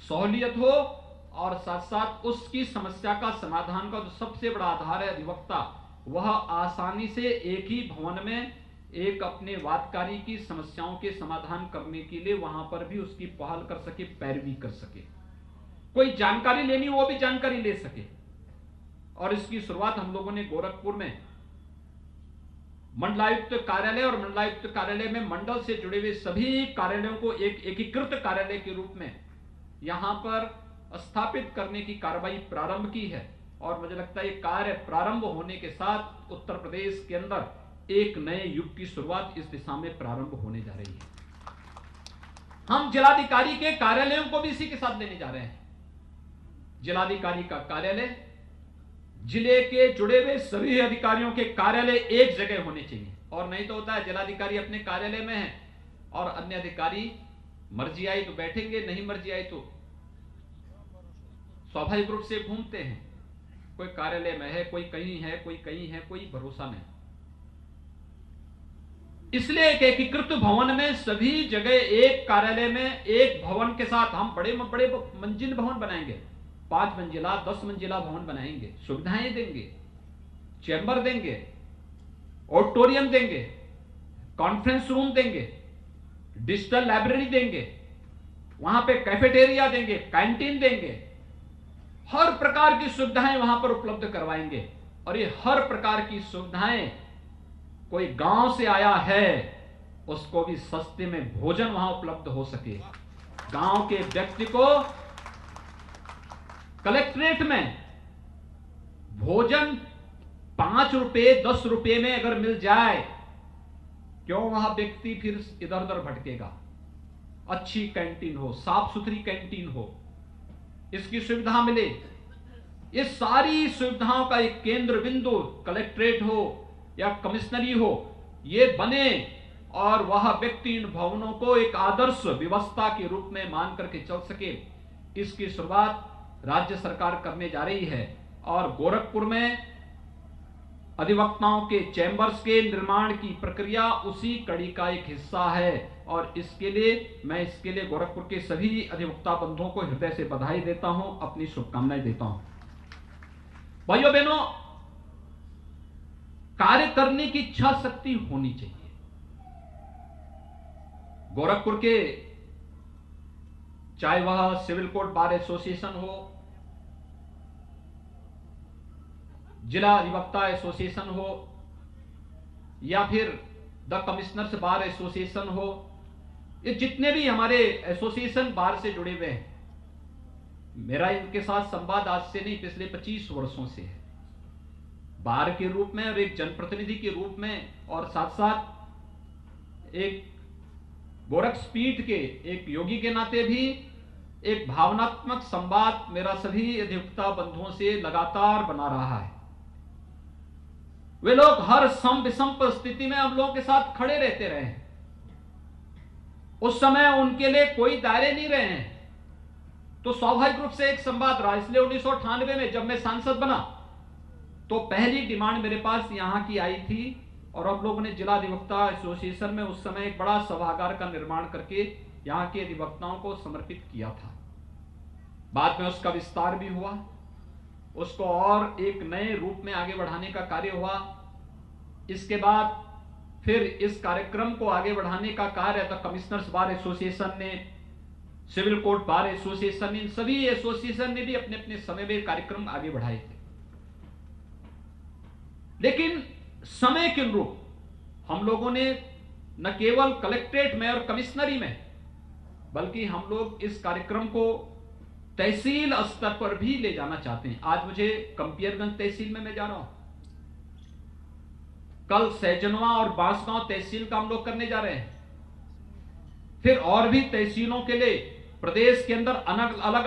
सहूलियत हो और साथ साथ उसकी समस्या का समाधान का जो सबसे बड़ा आधार है अधिवक्ता, वह आसानी से एक ही भवन में एक अपने वादकारी की समस्याओं के समाधान करने के लिए वहां पर भी उसकी पहल कर सके, पैरवी कर सके, कोई जानकारी लेनी हो वो भी जानकारी ले सके। और इसकी शुरुआत हम लोगों ने गोरखपुर में मंडलायुक्त कार्यालय और मंडलायुक्त कार्यालय में मंडल से जुड़े हुए सभी कार्यालयों को एक एकीकृत कार्यालय के रूप में यहां पर स्थापित करने की कार्रवाई प्रारंभ की है। और मुझे लगता है ये कार्य प्रारंभ होने के साथ उत्तर प्रदेश के अंदर एक नए युग की शुरुआत इस दिशा में प्रारंभ होने जा रही है। हम जिलाधिकारी के कार्यालयों को भी इसी के साथ लेने जा रहे हैं। जिलाधिकारी का कार्यालय, जिले के जुड़े हुए सभी अधिकारियों के कार्यालय एक जगह होने चाहिए। और नहीं तो होता है जिलाधिकारी अपने कार्यालय में है और अन्य अधिकारी मर्जी आई तो बैठेंगे, नहीं मर्जी आई तो स्वाभाविक रूप से घूमते हैं। कोई कार्यालय में है, कोई कहीं है, कोई कहीं है, कोई भरोसा नहीं। इसलिए एक एकीकृत भवन में सभी जगह एक कार्यालय में एक भवन के साथ हम बड़े बड़े मंजिल भवन बनाएंगे, 5 मंजिला 10 मंजिला भवन बनाएंगे, सुविधाएं देंगे, चैम्बर देंगे, ऑडिटोरियम देंगे, कॉन्फ्रेंस रूम देंगे, डिजिटल लाइब्रेरी देंगे, वहां पे कैफेटेरिया देंगे, कैंटीन देंगे, हर प्रकार की सुविधाएं वहां पर उपलब्ध करवाएंगे। और ये हर प्रकार की सुविधाएं, कोई गांव से आया है उसको भी सस्ते में भोजन वहां उपलब्ध हो सके। गांव के व्यक्ति को कलेक्ट्रेट में भोजन 5 रुपए 10 रुपए में अगर मिल जाए क्यों वह व्यक्ति फिर इधर उधर भटकेगा? अच्छी कैंटीन हो, साफ सुथरी कैंटीन हो, इसकी सुविधा मिले, ये सारी सुविधाओं का एक केंद्र बिंदु कलेक्ट्रेट हो या कमिश्नरी हो, ये बने और वह व्यक्ति इन भवनों को एक आदर्श व्यवस्था के रूप में मान करके चल सके, इसकी शुरुआत राज्य सरकार करने जा रही है। और गोरखपुर में अधिवक्ताओं के चैंबर्स के निर्माण की प्रक्रिया उसी कड़ी का एक हिस्सा है और इसके लिए मैं गोरखपुर के सभी अधिवक्ता बंधुओं को हृदय से बधाई देता हूं, अपनी शुभकामनाएं देता हूं। भाइयों बहनों, कार्य करने की इच्छा शक्ति होनी चाहिए। गोरखपुर के चाहे वह सिविल कोर्ट बार एसोसिएशन हो, जिला अधिवक्ता एसोसिएशन हो या फिर द कमिश्नर्स बार एसोसिएशन हो, ये जितने भी हमारे एसोसिएशन बार से जुड़े हुए हैं, मेरा इनके साथ संवाद आज से नहीं पिछले 25 वर्षों से है, बार के रूप में और एक जनप्रतिनिधि के रूप में, और साथ साथ एक गोरखपीठ के एक योगी के नाते भी एक भावनात्मक संवाद मेरा सभी अधिवक्ता बंधुओं से लगातार बना रहा है। वे लोग हर सम विषम परिस्थिति में हम लोगों के साथ खड़े रहते रहे हैं। उस समय उनके लिए कोई दायरे नहीं रहे हैं, तो स्वाभाविक रूप से एक संवाद रहा। इसलिए 1998 में जब मैं सांसद बना तो पहली डिमांड मेरे पास यहां की आई थी और हम लोगों ने जिला अधिवक्ता एसोसिएशन में उस समय एक बड़ा सभागार का निर्माण करके यहां के अधिवक्ताओं को समर्पित किया था। बाद में उसका विस्तार भी हुआ, उसको और एक नए रूप में आगे बढ़ाने का कार्य हुआ। इसके बाद फिर इस कार्यक्रम को आगे बढ़ाने का कार्य द कमिश्नर्स बार एसोसिएशन ने, सिविल कोर्ट बार एसोसिएशन ने, इन सभी एसोसिएशन ने भी अपने अपने समय में कार्यक्रम आगे बढ़ाए थे। लेकिन समय के अनुरूप हम लोगों ने न केवल कलेक्ट्रेट में और कमिश्नरी में, बल्कि हम लोग इस कार्यक्रम को तहसील स्तर पर भी ले जाना चाहते हैं। आज मुझे कंपियरगंज तहसील में मैं जा रहा हूं, कल सैजनवा और बांसगांव तहसील का हम लोग करने जा रहे हैं, फिर और भी तहसीलों के लिए प्रदेश के अंदर अलग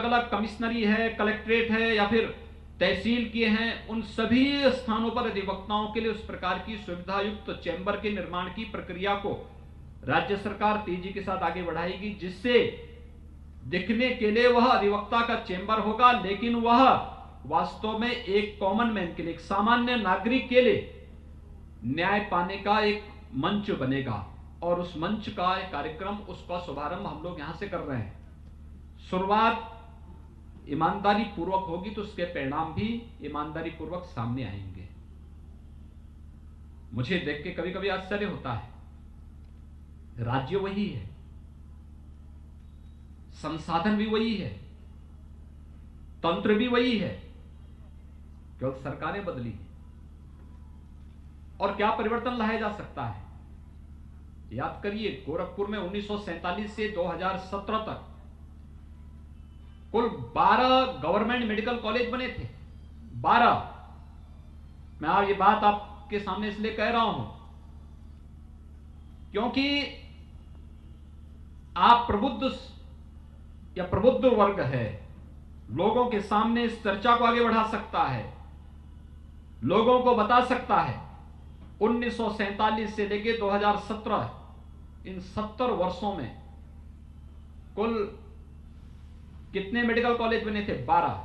अलग कमिश्नरी है, कलेक्ट्रेट है या फिर तहसील किए हैं, उन सभी स्थानों पर अधिवक्ताओं के लिए उस प्रकार की सुविधा युक्त चैम्बर के निर्माण की प्रक्रिया को राज्य सरकार तेजी के साथ आगे बढ़ाएगी, जिससे दिखने के लिए वह अधिवक्ता का चैम्बर होगा, लेकिन वह वास्तव में एक कॉमन मैन के लिए, एक सामान्य नागरिक के लिए न्याय पाने का एक मंच बनेगा। और उस मंच का एक कार्यक्रम, उसका शुभारंभ हम लोग यहां से कर रहे हैं। शुरुआत ईमानदारी पूर्वक होगी तो उसके परिणाम भी ईमानदारी पूर्वक सामने आएंगे। मुझे देख के कभी कभी आश्चर्य होता है, राज्य वही है, संसाधन भी वही है, तंत्र भी वही है, केवल सरकारें बदली हैं। और क्या परिवर्तन लाया जा सकता है? याद करिए, गोरखपुर में 1947 से 2017 तक कुल 12 गवर्नमेंट मेडिकल कॉलेज बने थे। 12। मैं आज ये बात आपके सामने इसलिए कह रहा हूं क्योंकि आप प्रबुद्ध या प्रबुद्ध वर्ग है, लोगों के सामने इस चर्चा को आगे बढ़ा सकता है, लोगों को बता सकता है 1947 से लेकर 2017 इन 70 वर्षों में कुल कितने मेडिकल कॉलेज बने थे? 12।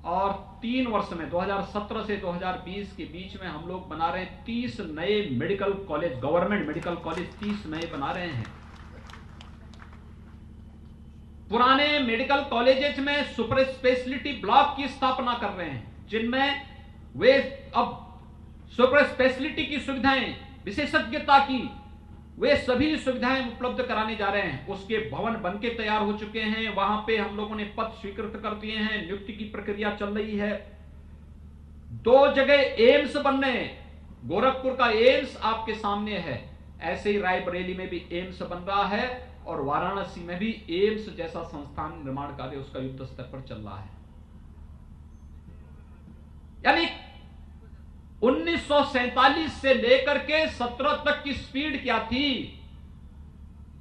और 3 वर्ष में 2017 से 2020 के बीच में हम लोग बना रहे हैं 30 नए medical college, government medical college 30 नए बना रहे हैं। पुराने मेडिकल कॉलेजेस में सुपर स्पेशलिटी ब्लॉक की स्थापना कर रहे हैं, जिनमें वे अब सुपर स्पेशलिटी की सुविधाएं, विशेषज्ञता की वे सभी सुविधाएं उपलब्ध कराने जा रहे हैं। उसके भवन बनके तैयार हो चुके हैं, वहां पे हम लोगों ने पद स्वीकृत कर दिए हैं, नियुक्ति की प्रक्रिया चल रही है। 2 जगह एम्स बन रहे हैं, गोरखपुर का एम्स आपके सामने है, ऐसे ही रायबरेली में भी एम्स बन रहा है और वाराणसी में भी एम्स जैसा संस्थान निर्माण कार्य उसका युद्ध स्तर पर चल रहा है। यानी 1947 से लेकर के 17 तक की स्पीड क्या थी,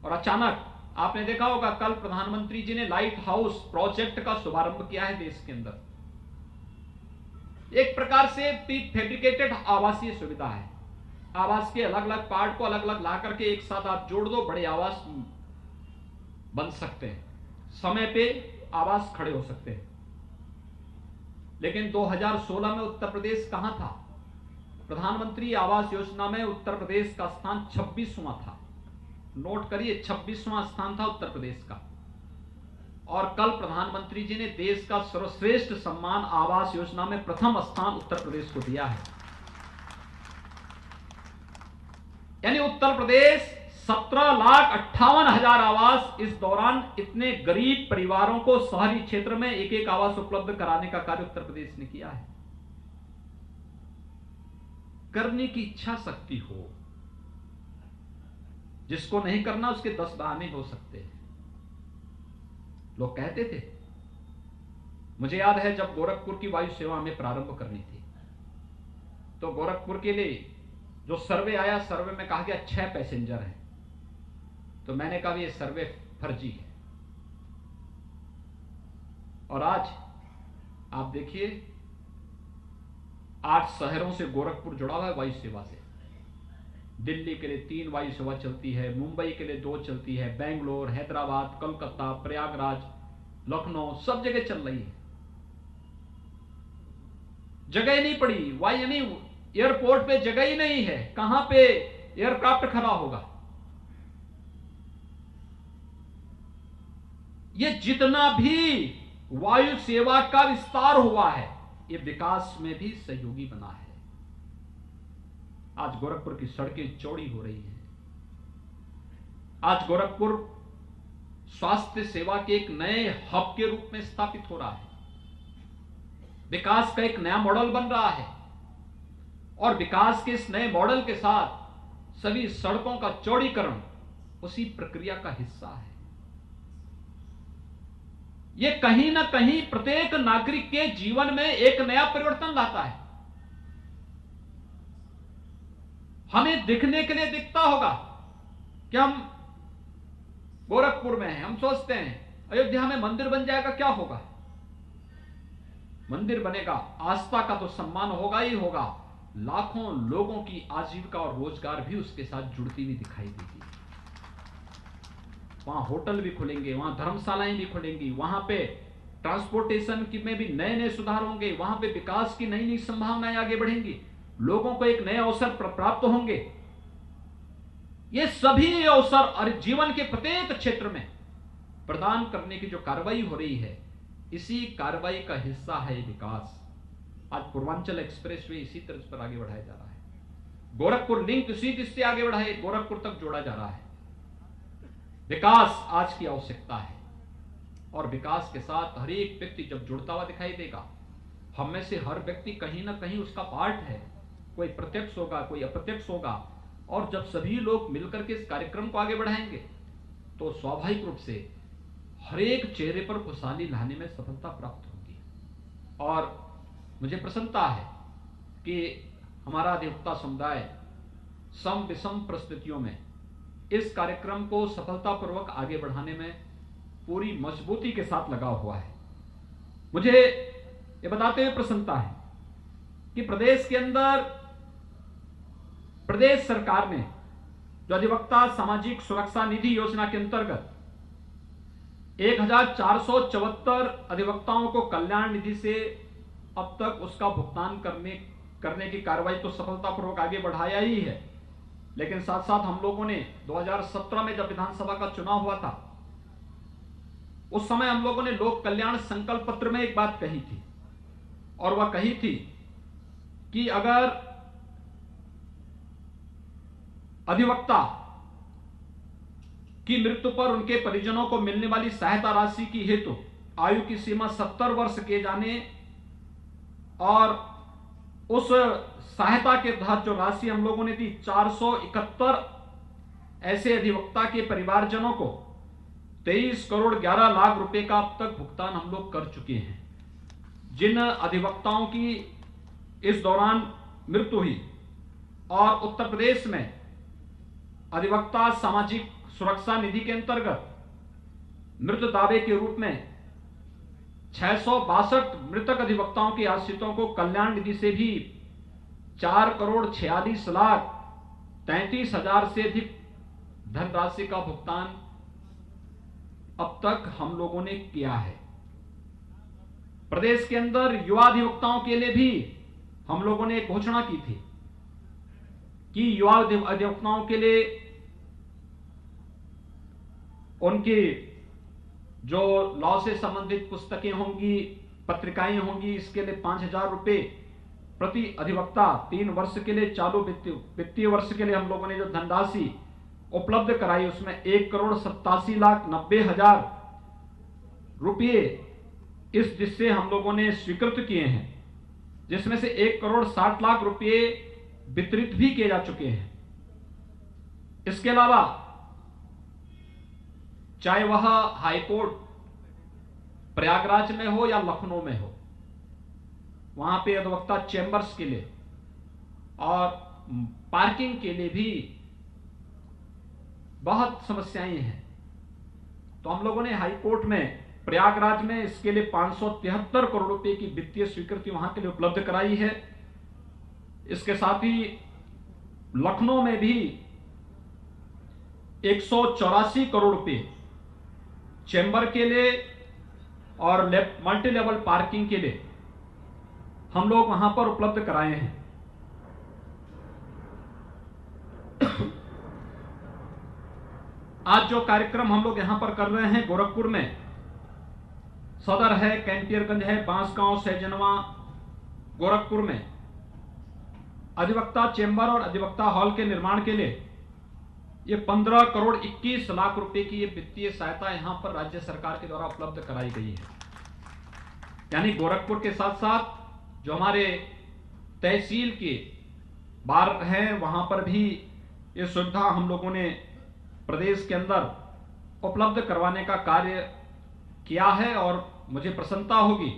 और अचानक आपने देखा होगा कल प्रधानमंत्री जी ने लाइट हाउस प्रोजेक्ट का शुभारंभ किया है देश के अंदर। एक प्रकार से फैब्रिकेटेड आवासीय सुविधा है। आवास के अलग अलग पार्ट को अलग अलग ला करके एक साथ आप जोड़ दो, बड़े आवास बन सकते हैं, समय पे आवास खड़े हो सकते हैं। लेकिन 2016 में उत्तर प्रदेश कहां था? प्रधानमंत्री आवास योजना में उत्तर प्रदेश का स्थान 26वां था। नोट करिए, 26वां स्थान था उत्तर प्रदेश का। और कल प्रधानमंत्री जी ने देश का सर्वश्रेष्ठ सम्मान आवास योजना में प्रथम स्थान उत्तर प्रदेश को दिया है। यानी उत्तर प्रदेश 17,58,000 आवास इस दौरान इतने गरीब परिवारों को शहरी क्षेत्र में एक एक आवास उपलब्ध कराने का कार्य उत्तर प्रदेश ने किया है। करने की इच्छा शक्ति हो, जिसको नहीं करना उसके 10 बहाने हो सकते हैं। लोग कहते थे, मुझे याद है जब गोरखपुर की वायु सेवा हमें प्रारंभ करनी थी तो गोरखपुर के लिए जो सर्वे आया, सर्वे में कहा गया 6 पैसेंजर हैं। तो मैंने कहा ये सर्वे फर्जी है। और आज आप देखिए 8 शहरों से गोरखपुर जुड़ा हुआ है वायु सेवा से। दिल्ली के लिए 3 वायु सेवा चलती है, मुंबई के लिए 2 चलती है, बेंगलोर, हैदराबाद, कोलकाता, प्रयागराज, लखनऊ, सब जगह चल रही है। जगह ही नहीं पड़ी, वायु यानी एयरपोर्ट पे जगह ही नहीं है, कहां पे एयरक्राफ्ट खड़ा होगा। ये जितना भी वायु सेवा का विस्तार हुआ है, ये विकास में भी सहयोगी बना है। आज गोरखपुर की सड़कें चौड़ी हो रही हैं। आज गोरखपुर स्वास्थ्य सेवा के एक नए हब के रूप में स्थापित हो रहा है। विकास का एक नया मॉडल बन रहा है और विकास के इस नए मॉडल के साथ सभी सड़कों का चौड़ीकरण उसी प्रक्रिया का हिस्सा है। यह कहीं ना कहीं प्रत्येक नागरिक के जीवन में एक नया परिवर्तन लाता है। हमें दिखने के लिए दिखता होगा कि हम गोरखपुर में हैं, हम सोचते हैं अयोध्या में मंदिर बन जाएगा, क्या होगा? मंदिर बनेगा, आस्था का तो सम्मान होगा ही होगा, लाखों लोगों की आजीविका और रोजगार भी उसके साथ जुड़ती हुई दिखाई देगी। वहां होटल भी खुलेंगे, वहां धर्मशालाएं भी खुलेंगी, वहां पे ट्रांसपोर्टेशन में भी नए नए सुधार होंगे, वहां पे विकास की नई नई संभावनाएं आगे बढ़ेंगी, लोगों को एक नए अवसर प्राप्त होंगे। ये सभी अवसर जीवन के प्रत्येक क्षेत्र में प्रदान करने की जो कार्रवाई हो रही है, इसी कार्रवाई का हिस्सा है ये विकास। आज पूर्वांचल एक्सप्रेसवे इसी तरह पर आगे बढ़ाया जा रहा है। गोरखपुर लिंक इसी से आगे बढ़ाए गोरखपुर तक जोड़ा जा रहा है। विकास आज की आवश्यकता है और विकास के साथ हर एक व्यक्ति जब जुड़ता हुआ दिखाई देगा, हम में से हर व्यक्ति कहीं ना कहीं उसका पार्ट है। कोई प्रत्यक्ष होगा, कोई अप्रत्यक्ष होगा, और जब सभी लोग मिलकर के इस कार्यक्रम को आगे बढ़ाएंगे तो स्वाभाविक रूप से हर एक चेहरे पर खुशहाली लाने में सफलता प्राप्त होगी। और मुझे प्रसन्नता है कि हमारा अधिवक्ता समुदाय सम विषम परिस्थितियों में इस कार्यक्रम को सफलतापूर्वक आगे बढ़ाने में पूरी मजबूती के साथ लगा हुआ है। मुझे ये बताते हुए प्रसन्नता है कि प्रदेश के अंदर प्रदेश सरकार ने जो अधिवक्ता सामाजिक सुरक्षा निधि योजना के अंतर्गत 1474 अधिवक्ताओं को कल्याण निधि से अब तक उसका भुगतान करने की कार्रवाई तो सफलतापूर्वक आगे बढ़ाया ही है, लेकिन साथ साथ हम लोगों ने 2017 में जब विधानसभा का चुनाव हुआ था, उस समय हम लोगों ने लोक कल्याण संकल्प पत्र में एक बात कही थी, और वह कही थी कि अगर अधिवक्ता की मृत्यु पर उनके परिजनों को मिलने वाली सहायता राशि की हेतु आयु की सीमा 70 वर्ष किए जाने और उस सहायता के तहत जो राशि हम लोगों ने दी 471 ऐसे अधिवक्ता के परिवारजनों को 23 करोड़ 11 लाख रुपए का अब तक भुगतान हम लोग कर चुके हैं। जिन अधिवक्ताओं की इस दौरान मृत्यु हुई और उत्तर प्रदेश में अधिवक्ता सामाजिक सुरक्षा निधि के अंतर्गत मृत दावे के रूप में 662 मृतक अधिवक्ताओं के आश्रितों को कल्याण निधि से भी 4,46,33,000 से अधिक धनराशि का भुगतान अब तक हम लोगों ने किया है। प्रदेश के अंदर युवा अधिवक्ताओं के लिए भी हम लोगों ने एक घोषणा की थी कि युवा अधिवक्ताओं के लिए उनकी जो लॉ से संबंधित पुस्तकें होंगी, पत्रिकाएं होंगी, इसके लिए 5,000 रुपए प्रति अधिवक्ता 3 वर्ष के लिए, चालू वित्तीय वर्ष के लिए हम लोगों ने जो धनराशि उपलब्ध कराई उसमें 1,87,90,000 रुपये इस दिशा से हम लोगों ने स्वीकृत किए हैं, जिसमें से 1,60,00,000 रुपये वितरित भी किए जा चुके हैं। इसके अलावा चाहे वह हाईकोर्ट प्रयागराज में हो या लखनऊ में हो, वहां पे अधिवक्ता चेंबर्स के लिए और पार्किंग के लिए भी बहुत समस्याएं हैं। तो हम लोगों ने हाईकोर्ट में प्रयागराज में इसके लिए 573 करोड़ रुपए की वित्तीय स्वीकृति वहां के लिए उपलब्ध कराई है। इसके साथ ही लखनऊ में भी 184 करोड़ रुपए चेंबर के लिए और मल्टी लेवल पार्किंग के लिए हम लोग वहां पर उपलब्ध कराए हैं। आज जो कार्यक्रम हम लोग यहां पर कर रहे हैं, गोरखपुर में सदर है, कैंटियरगंज है, बांसगांव, सैजनवा, गोरखपुर में अधिवक्ता चेंबर और अधिवक्ता हॉल के निर्माण के लिए ये 15,21,00,000 रुपए की ये वित्तीय सहायता यहां पर राज्य सरकार के द्वारा उपलब्ध कराई गई है। यानी गोरखपुर के साथ साथ जो हमारे तहसील के बार हैं वहां पर भी ये सुविधा हम लोगों ने प्रदेश के अंदर उपलब्ध करवाने का कार्य किया है। और मुझे प्रसन्नता होगी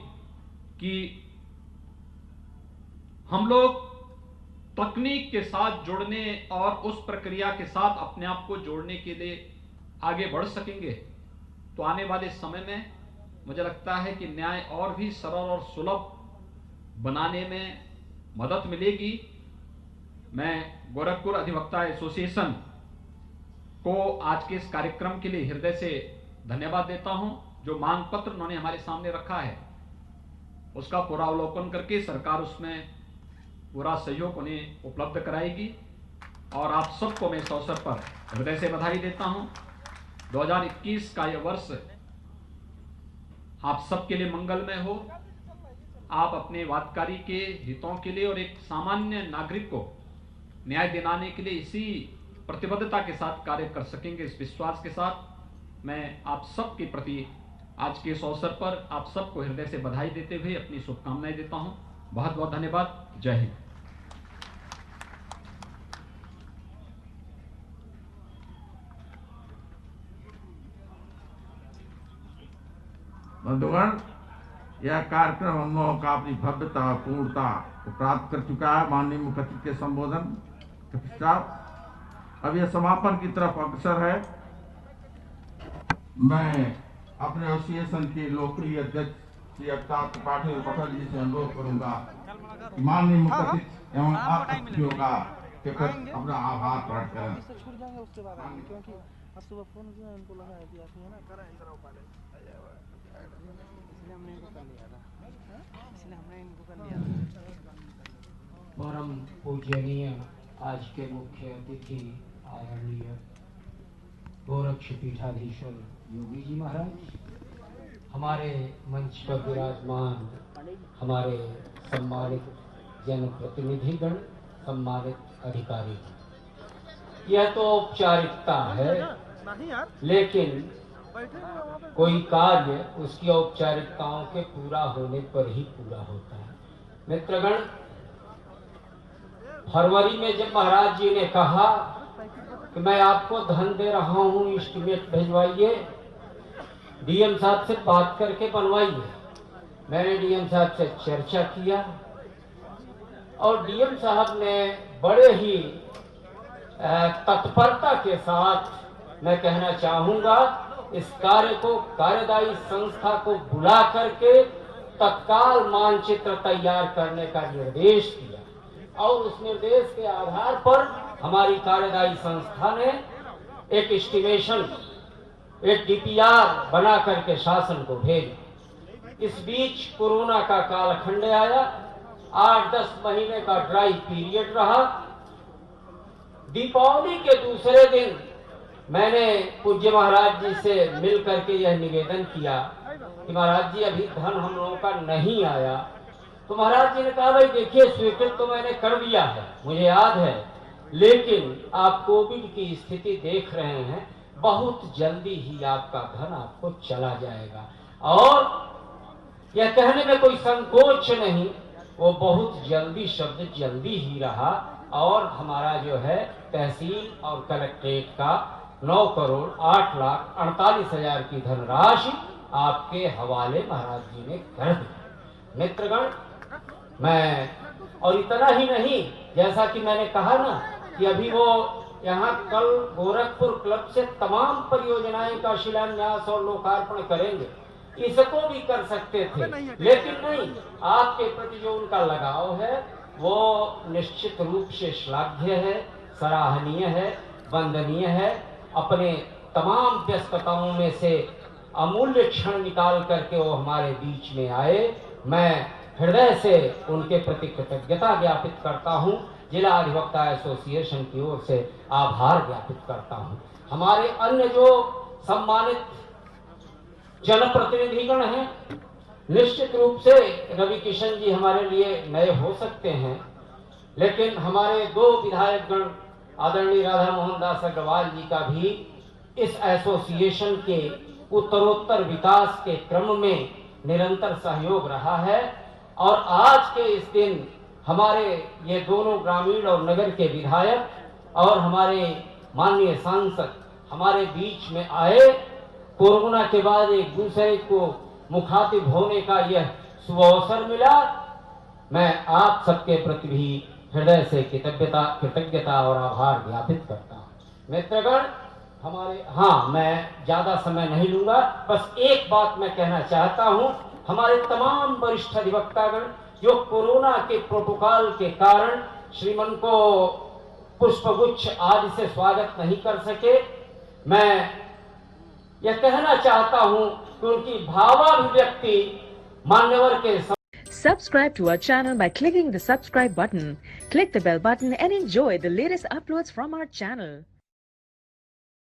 कि हम लोग तकनीक के साथ जुड़ने और उस प्रक्रिया के साथ अपने आप को जोड़ने के लिए आगे बढ़ सकेंगे। तो आने वाले समय में मुझे लगता है कि न्याय और भी सरल और सुलभ बनाने में मदद मिलेगी। मैं गोरखपुर अधिवक्ता एसोसिएशन को आज के इस कार्यक्रम के लिए हृदय से धन्यवाद देता हूं। जो मांग पत्र उन्होंने हमारे सामने रखा है उसका पूरा अवलोकन करके सरकार उसमें पूरा सहयोग उन्हें उपलब्ध कराएगी। और आप सबको मैं इस अवसर पर हृदय से बधाई देता हूं। 2021 का यह वर्ष आप सबके लिए मंगलमय हो। आप अपने वादकारी के हितों के लिए और एक सामान्य नागरिक को न्याय दिलाने के लिए इसी प्रतिबद्धता के साथ कार्य कर सकेंगे। इस विश्वास के साथ मैं आप सबके प्रति आज के इस अवसर पर आप सबको हृदय से बधाई देते हुए अपनी शुभकामनाएं देता हूं। बहुत बहुत धन्यवाद। जय हिंद। बंधुगण, यह कार्यक्रम हम लोगों का अपनी भव्यता पूर्णता को प्राप्त कर चुका है। माननीय मुख्य अतिथि के संबोधन के पश्चात अब यह समापन की तरफ अग्रसर है। मैं अपने एसोसिएशन के लोकप्रिय अध्यक्ष श्री अवतार त्रिपाठी पटेल जी से अनुरोध करूंगा कि माननीय मुख्य अतिथि एवं आप अतिथियों का अपना आभार प्रकट करें। क्योंकि सुबह फोन उनको लगा है कि आप है ना करा इंतरा उपाले, इसलिए हमने इनको कर लिया था। परम पूजनीय आज के मुख्य अतिथि आदरणीय गोरक्ष पीठाधीश्वर योगी जी महाराज, हमारे मंच पर विराजमान हमारे सम्मानित जनप्रतिनिधिगण, सम्मानित अधिकारी, यह तो औपचारिकता है, लेकिन कोई कार्य उसकी औपचारिकताओं के पूरा होने पर ही पूरा होता है। मित्रगण, फरवरी में जब महाराज जी ने कहा कि मैं आपको धन दे रहा हूं, एस्टीमेट भिजवाइए, डीएम साहब से बात करके बनवाइए, मैंने डीएम साहब से चर्चा किया और डीएम साहब ने बड़े ही तत्परता के साथ, मैं कहना चाहूंगा, इस कार्य को कार्यदायी संस्था को बुला करके तत्काल मानचित्र तैयार करने का निर्देश दिया और उस निर्देश के आधार पर हमारी कार्यदायी संस्था ने एक एस्टिमेशन, एक डीपीआर बना करके शासन को भेजा। इस बीच कोरोना का कालखंड आया, 8-10 महीने का ड्राई पीरियड रहा। दीपावली के दूसरे दिन मैंने पूज्य महाराज जी से मिल करके यह निवेदन किया कि महाराज जी अभी धन हम लोगों का नहीं आया। तो महाराज जी ने कहा भाई देखिए स्वीकृत तो मैंने कर दिया है, मुझे याद है, लेकिन आप कोविड की स्थिति देख रहे हैं, बहुत जल्दी ही आपका धन आपको चला जाएगा। और यह कहने में कोई संकोच नहीं, वो बहुत जल्दी शब्द जल्दी ही रहा और हमारा जो है तहसील और कलेक्ट्रेट का 9,08,48,000 की धनराशि आपके हवाले महाराज जी ने कर दी। मित्रगण, मैं और इतना ही नहीं, जैसा कि मैंने कहा ना कि अभी वो यहाँ कल गोरखपुर क्लब से तमाम परियोजनाएं का शिलान्यास और लोकार्पण करेंगे, इसको भी कर सकते थे, लेकिन नहीं, आपके प्रति जो उनका लगाव है वो निश्चित रूप से श्लाघ्य है, सराहनीय है, वंदनीय है। अपने तमाम व्यस्तताओं में से अमूल्य क्षण निकाल करके वो हमारे बीच में आए। मैं हृदय से उनके प्रति कृतज्ञता ज्ञापित करता हूँ, जिला अधिवक्ता एसोसिएशन की ओर से आभार ज्ञापित करता हूँ। हमारे अन्य जो सम्मानित जनप्रतिनिधिगण हैं, निश्चित रूप से रवि किशन जी हमारे लिए नए हो सकते हैं, लेकिन हमारे 2 विधायकगण आदरणीय राधा मोहन दास अग्रवाल जी का भी इस एसोसिएशन के उत्तरोत्तर विकास के क्रम में निरंतर सहयोग रहा है। और आज के इस दिन हमारे ये दोनों ग्रामीण और नगर के विधायक और हमारे माननीय सांसद हमारे बीच में आए। कोरोना के बाद एक दूसरे को मुखातिब होने का यह सुअवसर मिला। मैं आप सबके प्रति भी हृदय से कृतज्ञता और आभार ज्ञापित करता हूँ। मित्रगण, मैं ज्यादा समय नहीं लूंगा, बस एक बात मैं कहना चाहता हूँ। हमारे तमाम वरिष्ठ अधिवक्तागण जो कोरोना के प्रोटोकॉल के कारण श्रीमन को पुष्पगुच्छ आदि से स्वागत नहीं कर सके, मैं यह कहना चाहता हूँ कि उनकी भावाभिव्यक्ति मान्यवर के Subscribe to our channel by clicking the subscribe button. Click the bell button and enjoy the latest uploads from our channel.